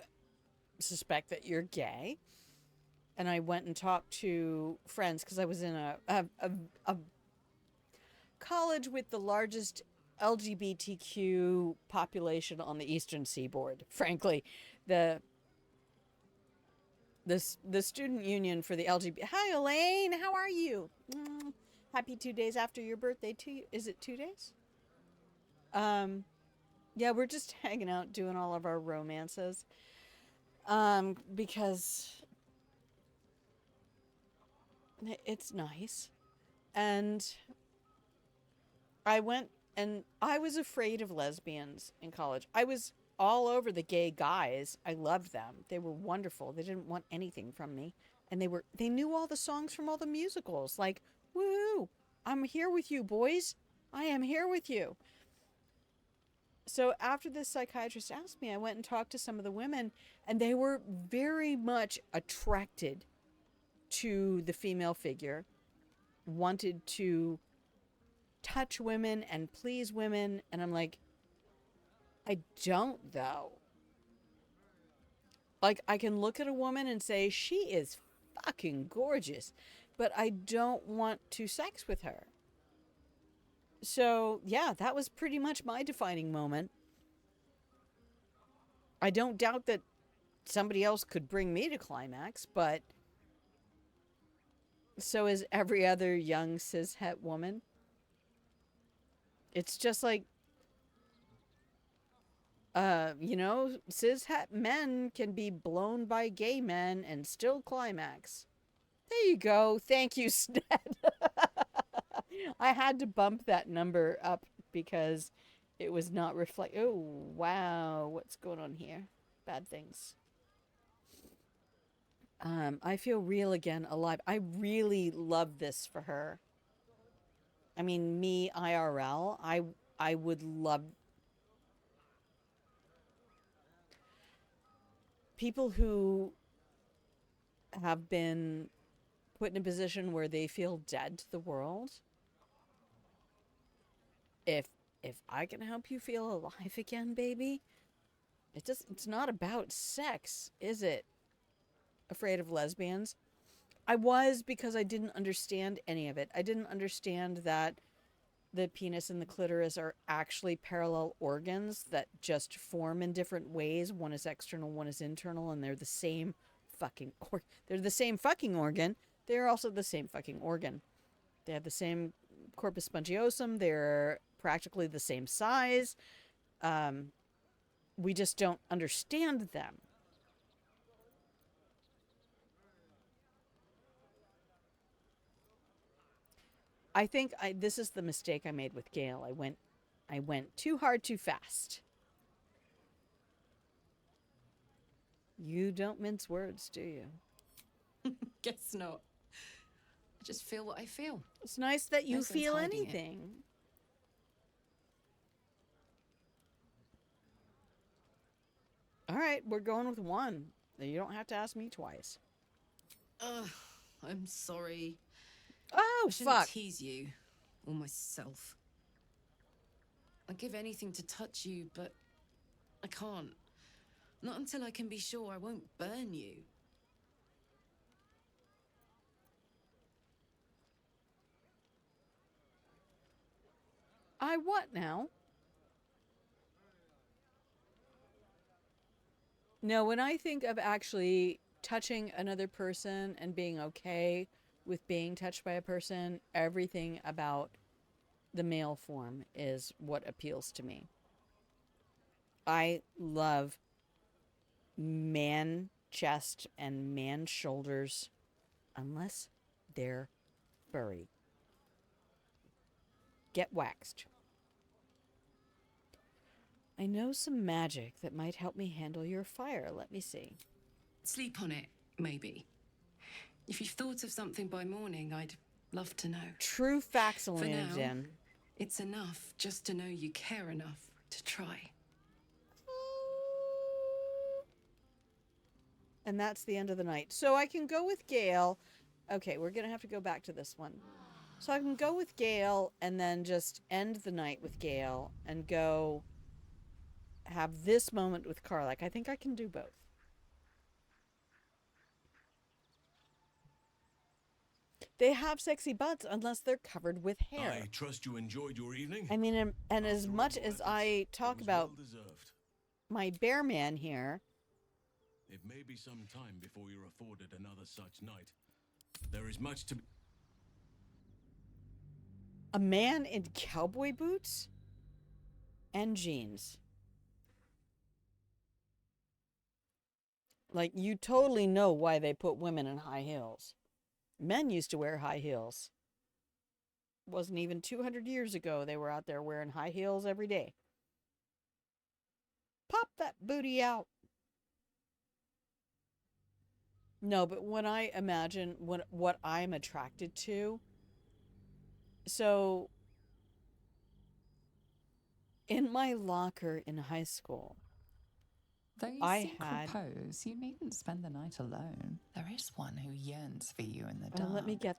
suspect that you're gay? And I went and talked to friends because I was in a college with the largest LGBTQ population on the Eastern Seaboard. Frankly, the student union for the LGBT. Hi, Elaine. How are you? Happy 2 days after your birthday to you. Is it 2 days? Yeah, we're just hanging out doing all of our romances. Because it's nice. And I went and I was afraid of lesbians in college. I was all over the gay guys. I loved them. They were wonderful. They didn't want anything from me. And they knew all the songs from all the musicals. Like, woo, I'm here with you, boys. I am here with you. So after this psychiatrist asked me, I went and talked to some of the women, and they were very much attracted to the female figure, wanted to touch women and please women. And I'm like, I don't, though. Like, I can look at a woman and say, she is fucking gorgeous, but I don't want to sex with her. So, yeah, that was pretty much my defining moment. I don't doubt that somebody else could bring me to climax, but so is every other young cishet woman. It's just like, you know, cishet men can be blown by gay men and still climax. There you go. Thank you, Sned. I had to bump that number up because it was not oh, wow. What's going on here? Bad things. I feel real again, alive. I really love this for her. I mean, me IRL, I would love people who have been put in a position where they feel dead to the world. If I can help you feel alive again, baby, it's not about sex, is it? Afraid of lesbians? I was, because I didn't understand any of it. I didn't understand that the penis and the clitoris are actually parallel organs that just form in different ways. One is external, one is internal, and they're the same fucking they're the same fucking organ. They're also the same fucking organ. They have the same corpus spongiosum. They're practically the same size. We just don't understand them. I think this is the mistake I made with GALE. I went too hard too fast. You don't mince words, do you? Guess not. I just feel what I feel. It's nice that you No sense feel hiding it. anything. All right, we're going with one. You don't have to ask me twice. Ugh, I'm sorry. Oh, I shouldn't fuck. tease you or myself. I'd give anything to touch you, but I can't. Not until I can be sure I won't burn you. I what now? No, when I think of actually touching another person and being okay with being touched by a person, everything about the male form is what appeals to me. I love man chest and man shoulders, unless they're furry. Get waxed. I know some magic that might help me handle your fire. Let me see. Sleep on it, maybe. If you've thought of something by morning, I'd love to know. True facts, For Elena now, Jen. it's enough just to know you care enough to try. And that's the end of the night. So I can go with GALE. Okay, we're going to have to go back to this one. So I can go with GALE and then just end the night with GALE and go have this moment with KARLACH. I think I can do both. They have sexy butts unless they're covered with hair. I trust you enjoyed your evening. I mean, and as much as I talk about Well-deserved. my bear man here, It may be some time before you're afforded another such night. There is much to... a man in cowboy boots and jeans. Like, you totally know why they put women in high heels. Men used to wear high heels. Wasn't even 200 years ago they were out there wearing high heels every day. Pop that booty out. No, but when I imagine what I'm attracted to, so in my locker in high school, Though you I seek had... repose, you needn't spend the night alone. There is one who yearns for you in the dark. Let me get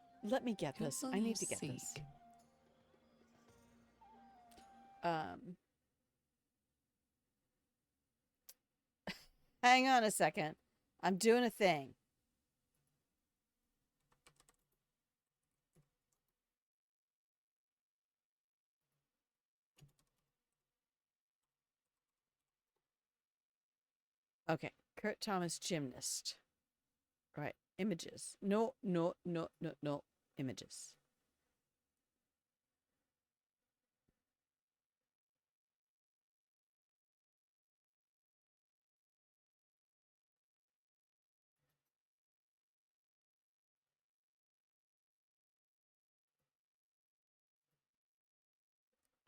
Who this. will I you need to get seek? this. Hang on a second. I'm doing a thing. Okay. Kurt Thomas, gymnast. Right. Images. No. Images.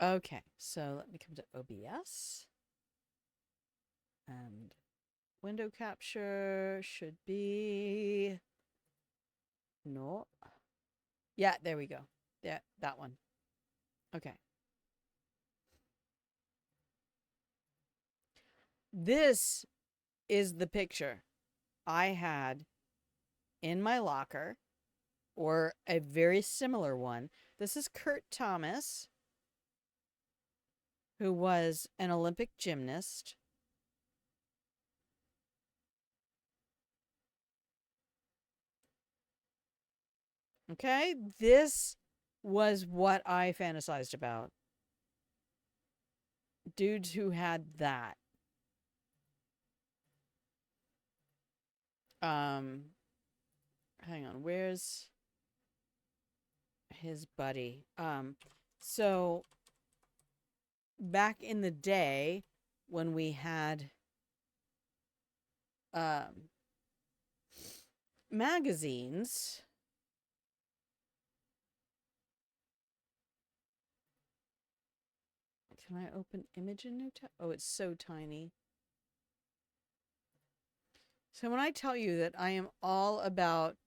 Okay, so let me come to OBS. And window capture should be... no. Yeah, there we go. Yeah, that one. Okay. This is the picture I had in my locker, or a very similar one. This is Kurt Thomas, who was an Olympic gymnast. Okay? This was what I fantasized about. Dudes who had that. Hang on, where's his buddy? So back in the day when we had magazines, can I open image in new tab? Oh, it's so tiny. So when I tell you that I am all about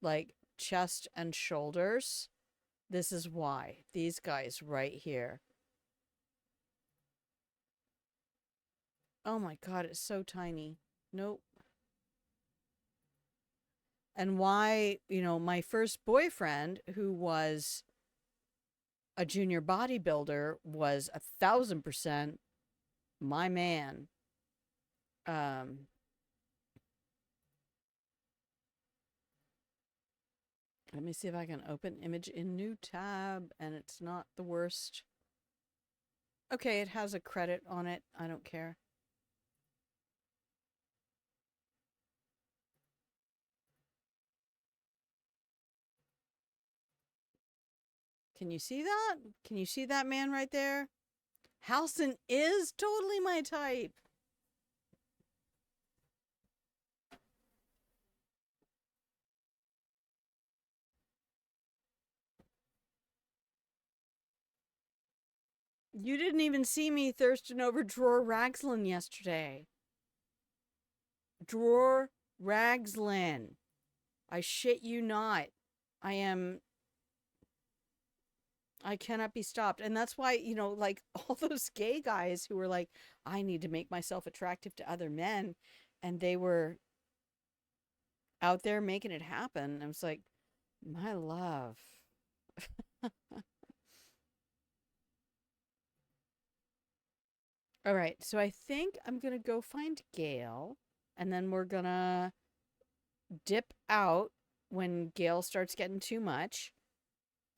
like chest and shoulders, this is why. These guys right here. Oh my god, it's so tiny. Nope. And why, you know, my first boyfriend, who was a junior bodybuilder, was 1,000% my man. Let me see if I can open image in new tab, and it's not the worst. Okay, it has a credit on it. I don't care. Can you see that? Can you see that man right there? Halson is totally my type. You didn't even see me thirsting over Drawer Ragslin yesterday. Drawer Ragslin. I shit you not. I cannot be stopped. And that's why, you know, like all those gay guys who were like, I need to make myself attractive to other men. And they were out there making it happen. I was like, my love. All right. So I think I'm going to go find Gale. And then we're going to dip out when Gale starts getting too much.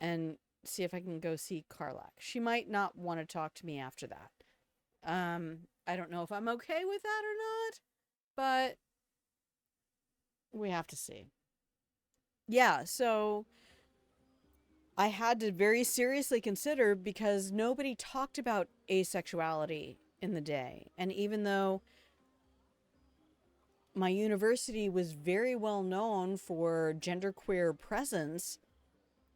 And see if I can go see KARLACH. She might not want to talk to me after that. I don't know if I'm okay with that or not, but we have to see. Yeah, so I had to very seriously consider, because nobody talked about asexuality in the day. And even though my university was very well known for genderqueer presence,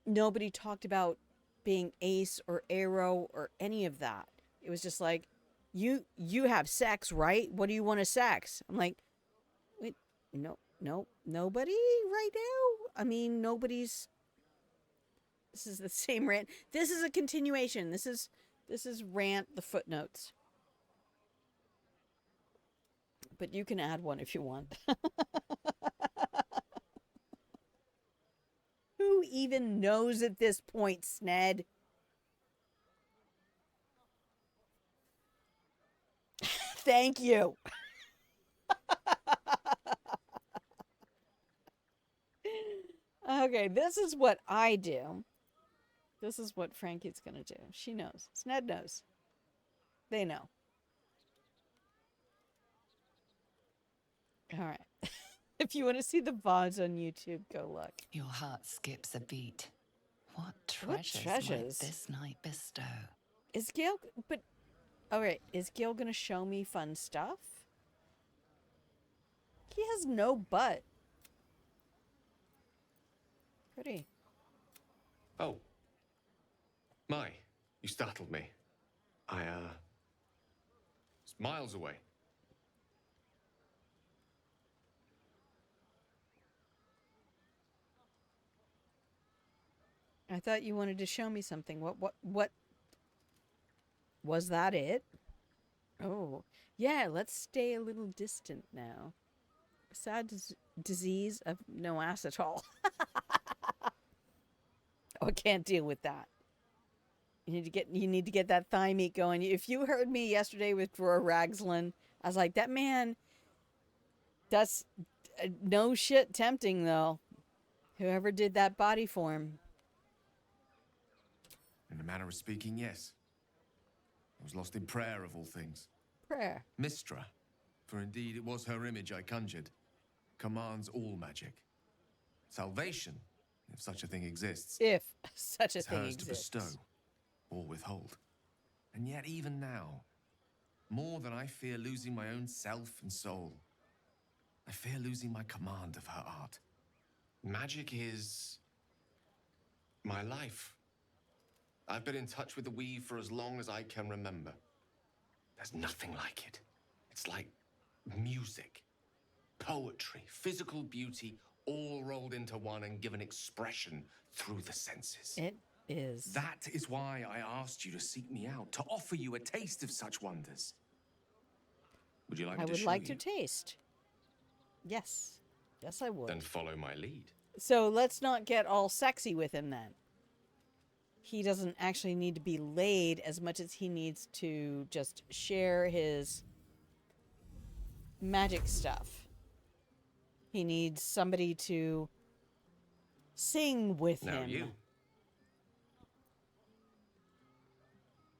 nobody talked about being ace or aro or any of that. It was just like, you have sex, right? What do you want to sex? I'm like, wait, no, nobody right now. I mean, nobody's. This is the same rant. This is a continuation. This is rant the footnotes. But you can add one if you want. Who even knows at this point, Sned? Thank you. Okay, this is what I do. This is what Frankie's gonna do. She knows. Sned knows. They know. All right. If you want to see the VODs on YouTube, go look. Your heart skips a beat. What treasures might this night bestow? Is Gale... But... Alright, is Gale gonna show me fun stuff? He has no butt. Pretty. Oh. My, you startled me. It's miles away. I thought you wanted to show me something. What was that it? Oh, yeah, let's stay a little distant now. Sad disease of no acetol. Oh, I can't deal with that. You need to get that thigh meat going. If you heard me yesterday with Drawer Ragslin, I was like, that man, that's no shit tempting though. Whoever did that body form. In a manner of speaking, yes. I was lost in prayer of all things. Prayer. Mistra, for indeed it was her image I conjured, commands all magic. Salvation, if such a thing exists, if such a is thing hers exists. to bestow or withhold. And yet, even now, more than I fear losing my own self and soul, I fear losing my command of her art. Magic is my life. I've been in touch with the weave for as long as I can remember. There's nothing like it. It's like music, poetry, physical beauty, all rolled into one and given expression through the senses. It is. That is why I asked you to seek me out, to offer you a taste of such wonders. Would you like me I to would show like you? to taste. Yes. Yes, I would. Then follow my lead. So let's not get all sexy with him then. He doesn't actually need to be laid as much as he needs to just share his magic stuff. He needs somebody to sing with Now him. you.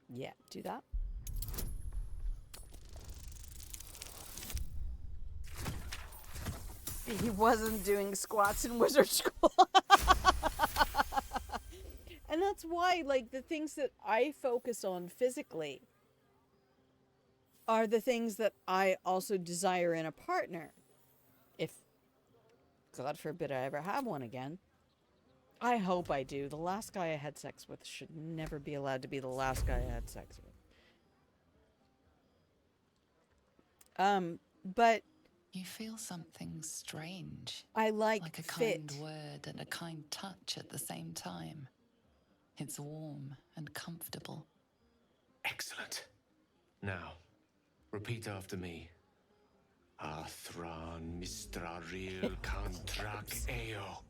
Yeah, do that. He wasn't doing squats in wizard school. And that's why, like, the things that I focus on physically are the things that I also desire in a partner. If, God forbid, I ever have one again. I hope I do. The last guy I had sex with should never be allowed to be the last guy I had sex with. But you feel something strange. I like a fit. kind word and a kind touch at the same time. It's warm and comfortable. Excellent. Now, repeat after me. Athran Mistraril Kantrak Eo.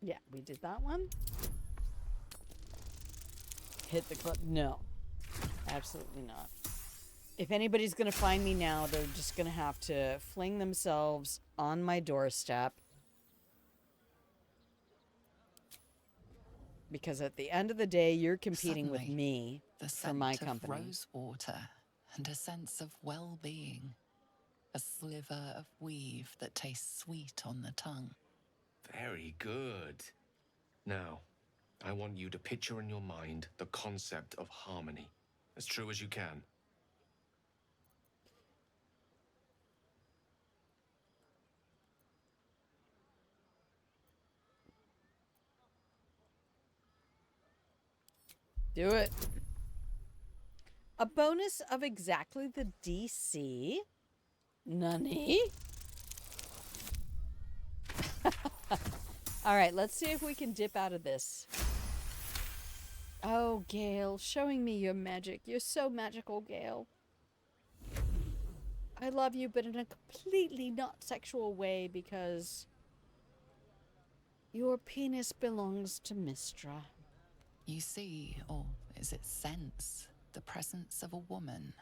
Yeah, we did that one. Hit the club. No. Absolutely not. If anybody's going to find me now, they're just going to have to fling themselves on my doorstep. Because at the end of the day, you're competing with me for my company. The scent of rose water and a sense of well-being. A sliver of weave that tastes sweet on the tongue. Very good. Now, I want you to picture in your mind the concept of harmony, as true as you can. Do it. A bonus of exactly the DC. Nani? All right, let's see if we can dip out of this. Oh, Gale, showing me your magic. You're so magical, Gale. I love you, but in a completely not sexual way because your penis belongs to Mistra. You see, or is it sense, the presence of a woman.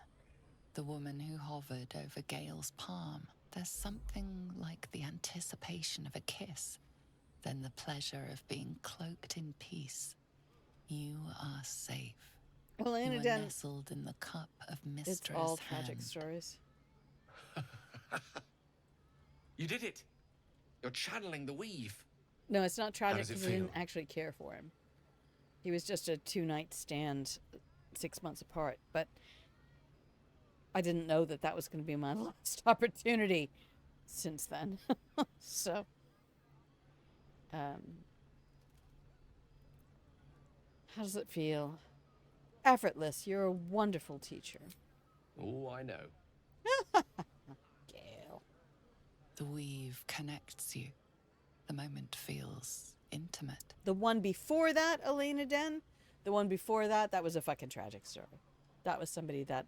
The woman who hovered over Gale's palm. There's something like the anticipation of a kiss, then the pleasure of being cloaked in peace. You are safe. Well, you are Dan, nestled in the cup of Mistra's it's all hand. tragic stories. You did it! You're channeling the weave. No, it's not tragic does it because I didn't feel? actually care for him. He was just a 2-night stand 6 months apart, but I didn't know that that was going to be my last opportunity since then. So, how does it feel? Effortless. You're a wonderful teacher. Oh, I know. Gale. The weave connects you. The moment feels intimate. The one before that, Elena Den, the one before that, that was a fucking tragic story. That was somebody that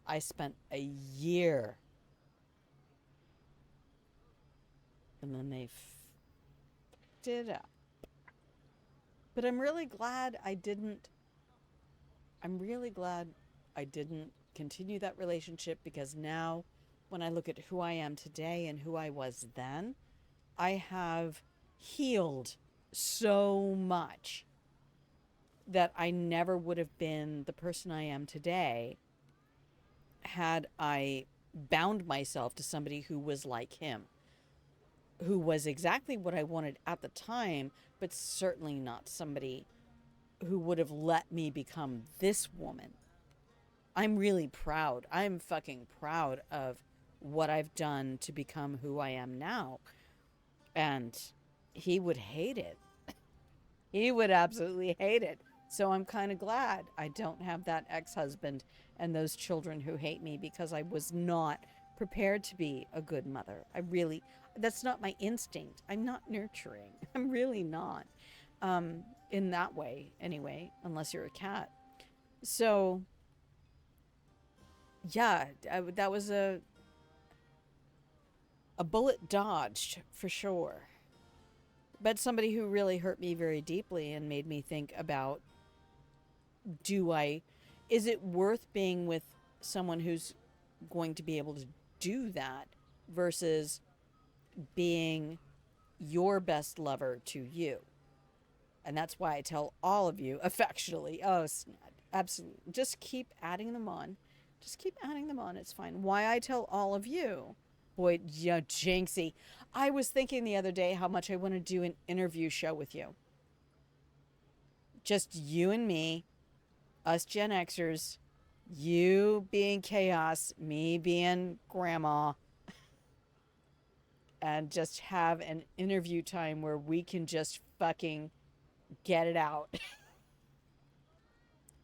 I spent a year. And then they fucked it up. But I'm really glad I didn't continue that relationship because now when I look at who I am today and who I was then, I have healed so much that I never would have been the person I am today had I bound myself to somebody who was like him, who was exactly what I wanted at the time, but certainly not somebody who would have let me become this woman. I'm really proud. I'm fucking proud of what I've done to become who I am now. And he would hate it. He would absolutely hate it. So I'm kind of glad I don't have that ex-husband and those children who hate me, because I was not prepared to be a good mother. That's not my instinct. I'm not nurturing. I'm really not. In that way, anyway, unless you're a cat. So, yeah, that was a bullet dodged for sure. But somebody who really hurt me very deeply and made me think about, is it worth being with someone who's going to be able to do that versus being your best lover to you? And that's why I tell all of you affectionately, oh, absolutely, just keep adding them on. Just keep adding them on. It's fine. Why I tell all of you, boy, yeah, Jinxie. I was thinking the other day how much I want to do an interview show with you. Just you and me, us Gen Xers, you being chaos, me being grandma, and just have an interview time where we can just fucking get it out.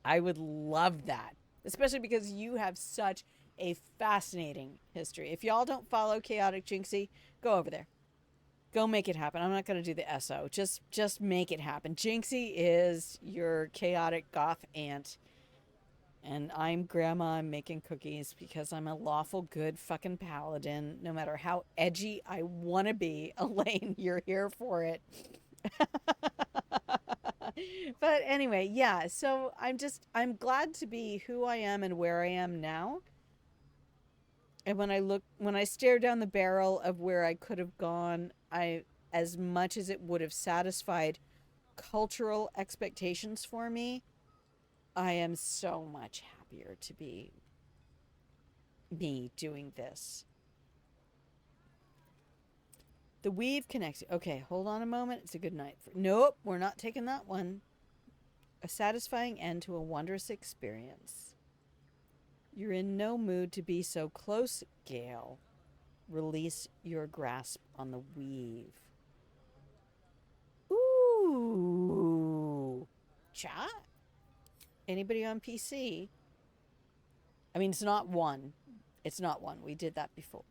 I would love that, especially because you have such a fascinating history. If y'all don't follow Chaotic Jinxie, go over there. Go make it happen. I'm not going to do the SO. Just make it happen. Jinxie is your chaotic goth aunt. And I'm grandma. I'm making cookies because I'm a lawful good fucking paladin. No matter how edgy I want to be, Elaine, you're here for it. But anyway, yeah, so I'm glad to be who I am and where I am now. And when I stare down the barrel of where I could have gone, as much as it would have satisfied cultural expectations for me, I am so much happier to be me doing this. The weave connects. Okay, hold on a moment. It's a good night. Nope, we're not taking that one. A satisfying end to a wondrous experience. You're in no mood to be so close, Gale. Release your grasp on the weave. Ooh. Chat? Anybody on PC? I mean, it's not one. It's not one. We did that before.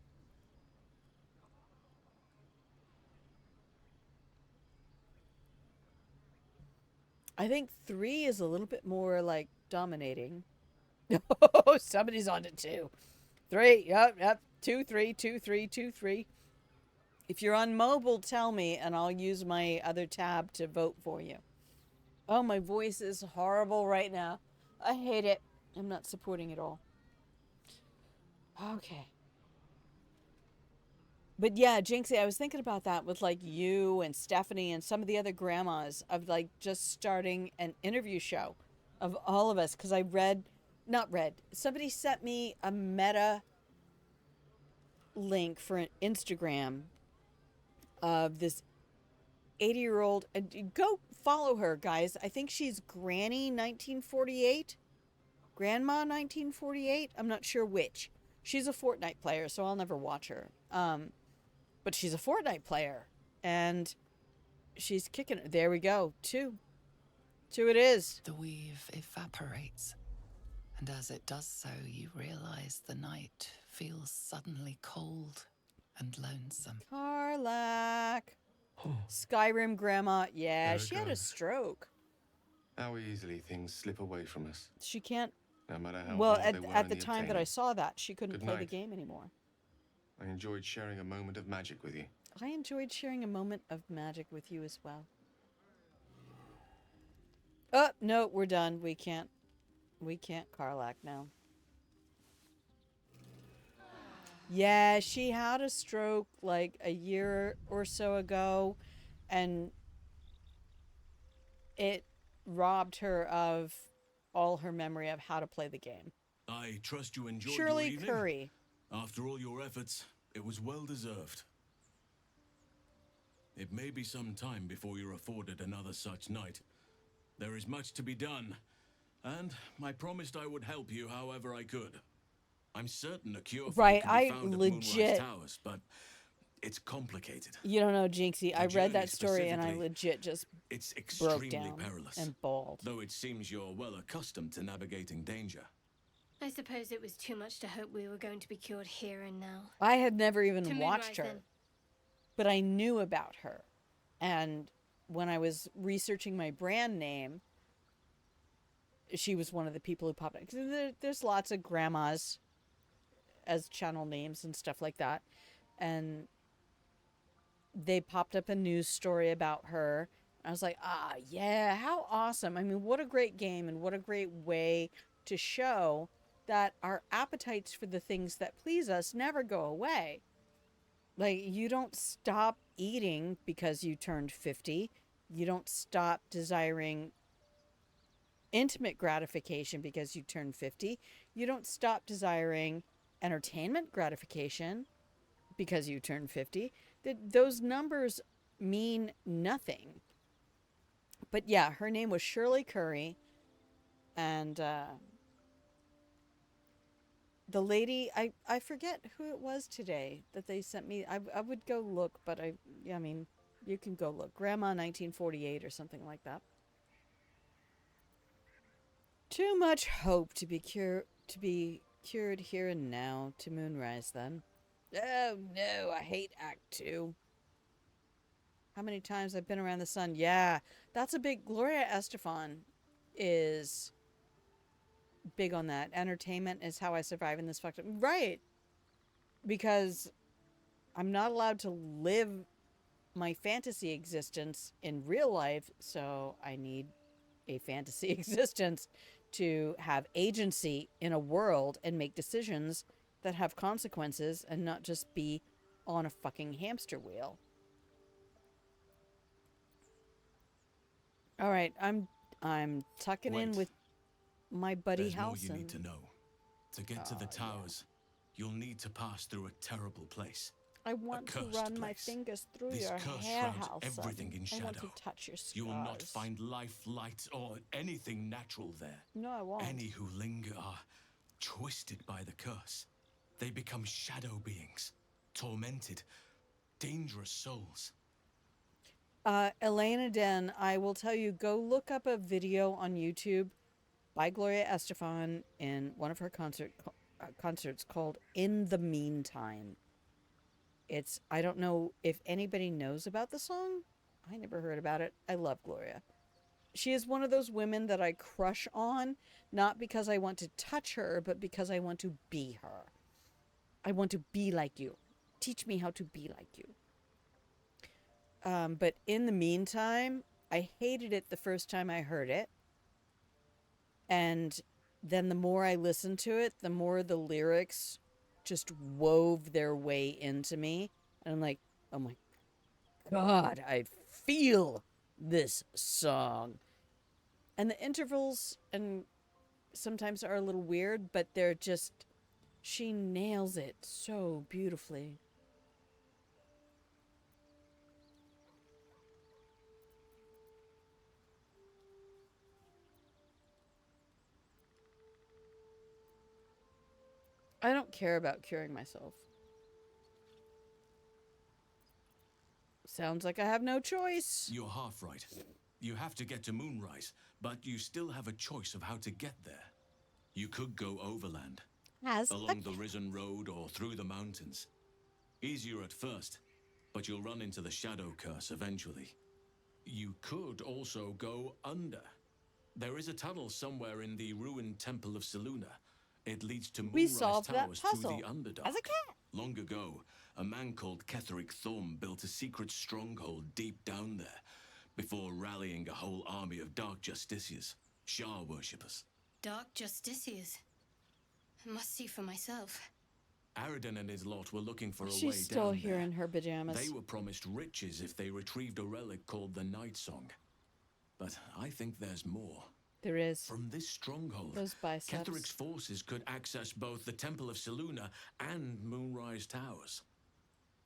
I think 3 is a little bit more like dominating. Oh, somebody's on it too. 3, yep. 2, 3, 2, 3, 2, 3. If you're on mobile, tell me, and I'll use my other tab to vote for you. Oh, my voice is horrible right now. I hate it. I'm not supporting it all. Okay. But yeah, Jinxie, I was thinking about that with like you and Stephanie and some of the other grandmas of like just starting an interview show of all of us. Because somebody sent me a meta link for an Instagram of this 80-year-old. Go follow her, guys. I think she's Granny 1948. Grandma 1948. I'm not sure which. She's a Fortnite player, so I'll never watch her. But she's a Fortnite player, and she's kicking it. There we go. 2 it is. The weave evaporates, and as it does so, you realize the night feels suddenly cold and lonesome. KARLACH. Skyrim grandma. Yeah, There it she had a goes. stroke. How easily things slip away from us. She can't. No matter how Well, hard they were at in the time that I obtaining. saw that, she couldn't Good play the night. game anymore. I enjoyed sharing a moment of magic with you. I enjoyed sharing a moment of magic with you as well. Oh, no, we're done. We can't KARLACH now. Yeah, she had a stroke like a year or so ago, and it robbed her of all her memory of how to play the game. I trust you enjoyed Shirley your evening. Curry. After all your efforts, it was well deserved. It may be some time before you're afforded another such night. There is much to be done, and I promised I would help you however I could. I'm certain a cure for it can be found at Moonrise Towers, but it's complicated. You don't know, Jinxie. I read that story and I specifically, legit just It's broke extremely down perilous, and bawled. though it seems you're well accustomed to navigating danger. I suppose it was too much to hope we were going to be cured here and now. I had never even To watched Moonrise, her, then. but I knew about her. And when I was researching my brand name, she was one of the people who popped up. 'Cause there's lots of grandmas as channel names and stuff like that. And they popped up a news story about her. I was like, ah, yeah, how awesome. I mean, what a great game and what a great way to show that our appetites for the things that please us never go away. Like, you don't stop eating because you turned 50. You don't stop desiring intimate gratification because you turned 50. You don't stop desiring entertainment gratification because you turned 50. Those numbers mean nothing. But yeah, her name was Shirley Curry. And the lady, I forget who it was today that they sent me. I would go look, but I mean, you can go look. Grandma 1948 or something like that. Too much hope to be cured here and now. To Moonrise, then. Oh no, I hate Act 2. How many times I've been around the sun? Yeah, that's a big... Gloria Estefan is big on that. Entertainment is how I survive in this fucked up... Right. Because I'm not allowed to live my fantasy existence in real life, so I need a fantasy existence to have agency in a world and make decisions that have consequences and not just be on a fucking hamster wheel. All right, I'm tucking in with my buddy There's more Halson. you need to know. To get to the towers, you'll need to pass through a terrible place. I want to run my fingers through This your curse hair, shrouds Halson. everything in I want shadow. to touch your scars. You will not find life, light, or anything natural there. No, I won't. Any who linger are twisted by the curse. They become shadow beings, tormented, dangerous souls. Elena Den, I will tell you, go look up a video on YouTube by Gloria Estefan in one of her concerts called In the Meantime. I don't know if anybody knows about the song. I never heard about it. I love Gloria. She is one of those women that I crush on, not because I want to touch her, but because I want to be her. I want to be like you. Teach me how to be like you. But in the meantime, I hated it the first time I heard it. And then the more I listened to it, the more the lyrics just wove their way into me. And I'm like, oh my God, I feel this song. And the intervals and sometimes are a little weird, but they're just, she nails it so beautifully. I don't care about curing myself. Sounds like I have no choice. You're half right. You have to get to Moonrise, but you still have a choice of how to get there. You could go overland, along the Risen Road or through the mountains. Easier at first, but you'll run into the shadow curse eventually. You could also go under. There is a tunnel somewhere in the ruined Temple of Selûne. It leads to Moonrise Towers through the Underdark. As a cat. Long ago, a man called Ketheric Thorm built a secret stronghold deep down there before rallying a whole army of Dark Justiciars, Shah worshippers. Dark Justiciars. I must see for myself. Aradin and his lot were looking for a way down She's still here there. in her pajamas. They were promised riches if they retrieved a relic called the Night Song. But I think there's more. There is. From this stronghold, Those biceps. Ketheric's forces could access both the Temple of Selûne and Moonrise Towers.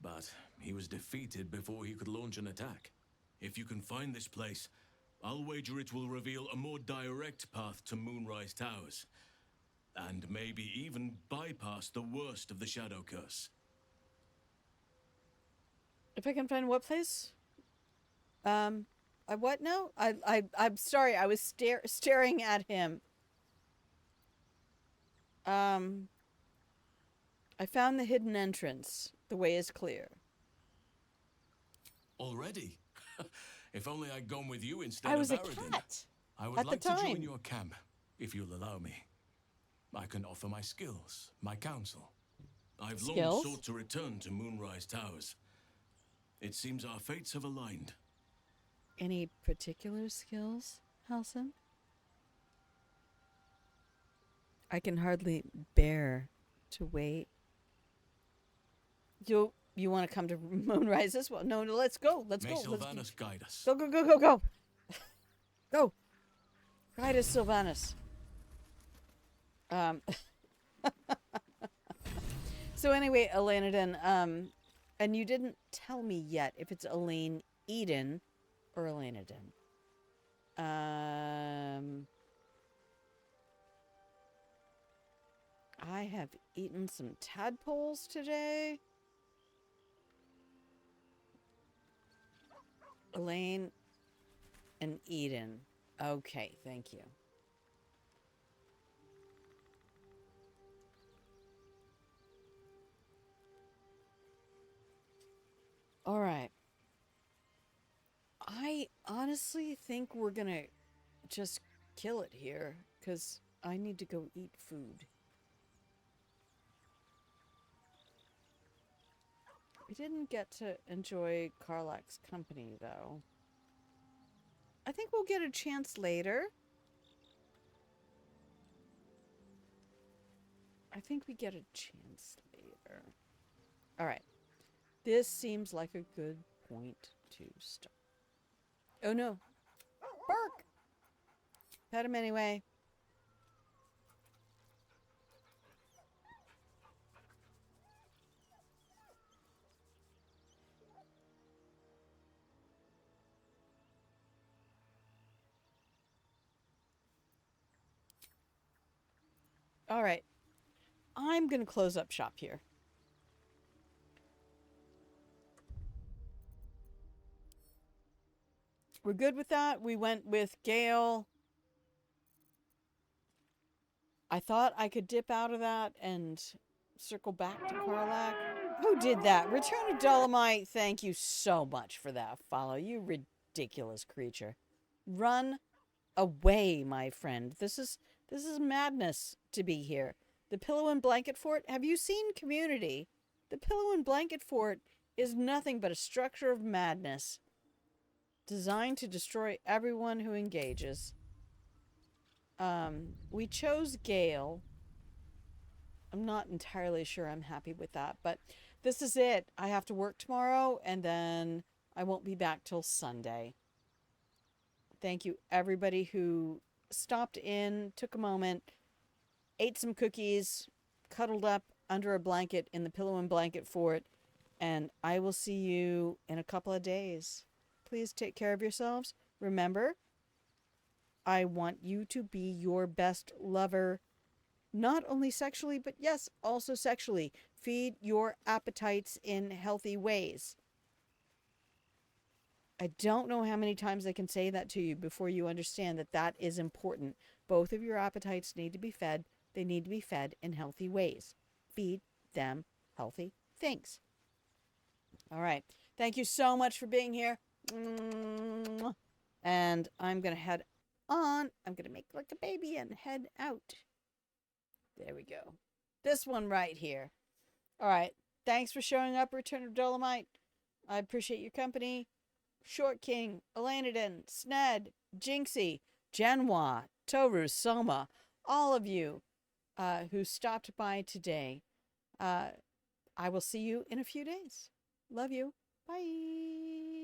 But he was defeated before he could launch an attack. If you can find this place, I'll wager it will reveal a more direct path to Moonrise Towers. And maybe even bypass the worst of the Shadow Curse. If I can find what place? I what now? I'm sorry. I was staring at him. I found the hidden entrance. The way is clear. Already? If only I'd gone with you instead I was of a Aradin. cat I would at the like to join time. your camp, if you'll allow me. I can offer my skills, my counsel. I've long Skills? sought to return to Moonrise Towers. It seems our fates have aligned. Any particular skills, Halsin? I can hardly bear to wait. You want to come to Moonrise as well? No, let's go. Let's May go. Sylvanas guide us. Go, go, go, go, go. Go. Guide us, Sylvanas. So anyway, Elanidin, and you didn't tell me yet if it's Elaine Eden or Elanidin. I have eaten some tadpoles today. Elaine and Eden. Okay, thank you. All right. I honestly think we're gonna just kill it here, because I need to go eat food. We didn't get to enjoy KARLACH's company, though. I think we'll get a chance later. I think we get a chance later. All right. This seems like a good point to start. Oh no. Bark! Pet him anyway. All right. I'm going to close up shop here. We're good with that. We went with GALE. I thought I could dip out of that and circle back to KARLACH. Who did that? Return of Dolomite. Thank you so much for that follow. You ridiculous creature. Run away, my friend. This is madness to be here. The Pillow and Blanket Fort. Have you seen Community? The Pillow and Blanket Fort is nothing but a structure of madness designed to destroy everyone who engages. We chose GALE. I'm not entirely sure I'm happy with that, but this is it. I have to work tomorrow, and then I won't be back till Sunday. Thank you, everybody who stopped in, took a moment, ate some cookies, cuddled up under a blanket in the Pillow and Blanket Fort, and I will see you in a couple of days. Please take care of yourselves. Remember, I want you to be your best lover, not only sexually, but yes, also sexually. Feed your appetites in healthy ways. I don't know how many times I can say that to you before you understand that that is important. Both of your appetites need to be fed. They need to be fed in healthy ways. Feed them healthy things. All right. Thank you so much for being here. And I'm going to head on. I'm going to make like a baby and head out. There we go. This one right here. All right. Thanks for showing up, Return of Dolomite. I appreciate your company. Short King, Elanidin, Sned, Jinxie, Genoa, Toru, Soma, all of you who stopped by today. I will see you in a few days. Love you. Bye.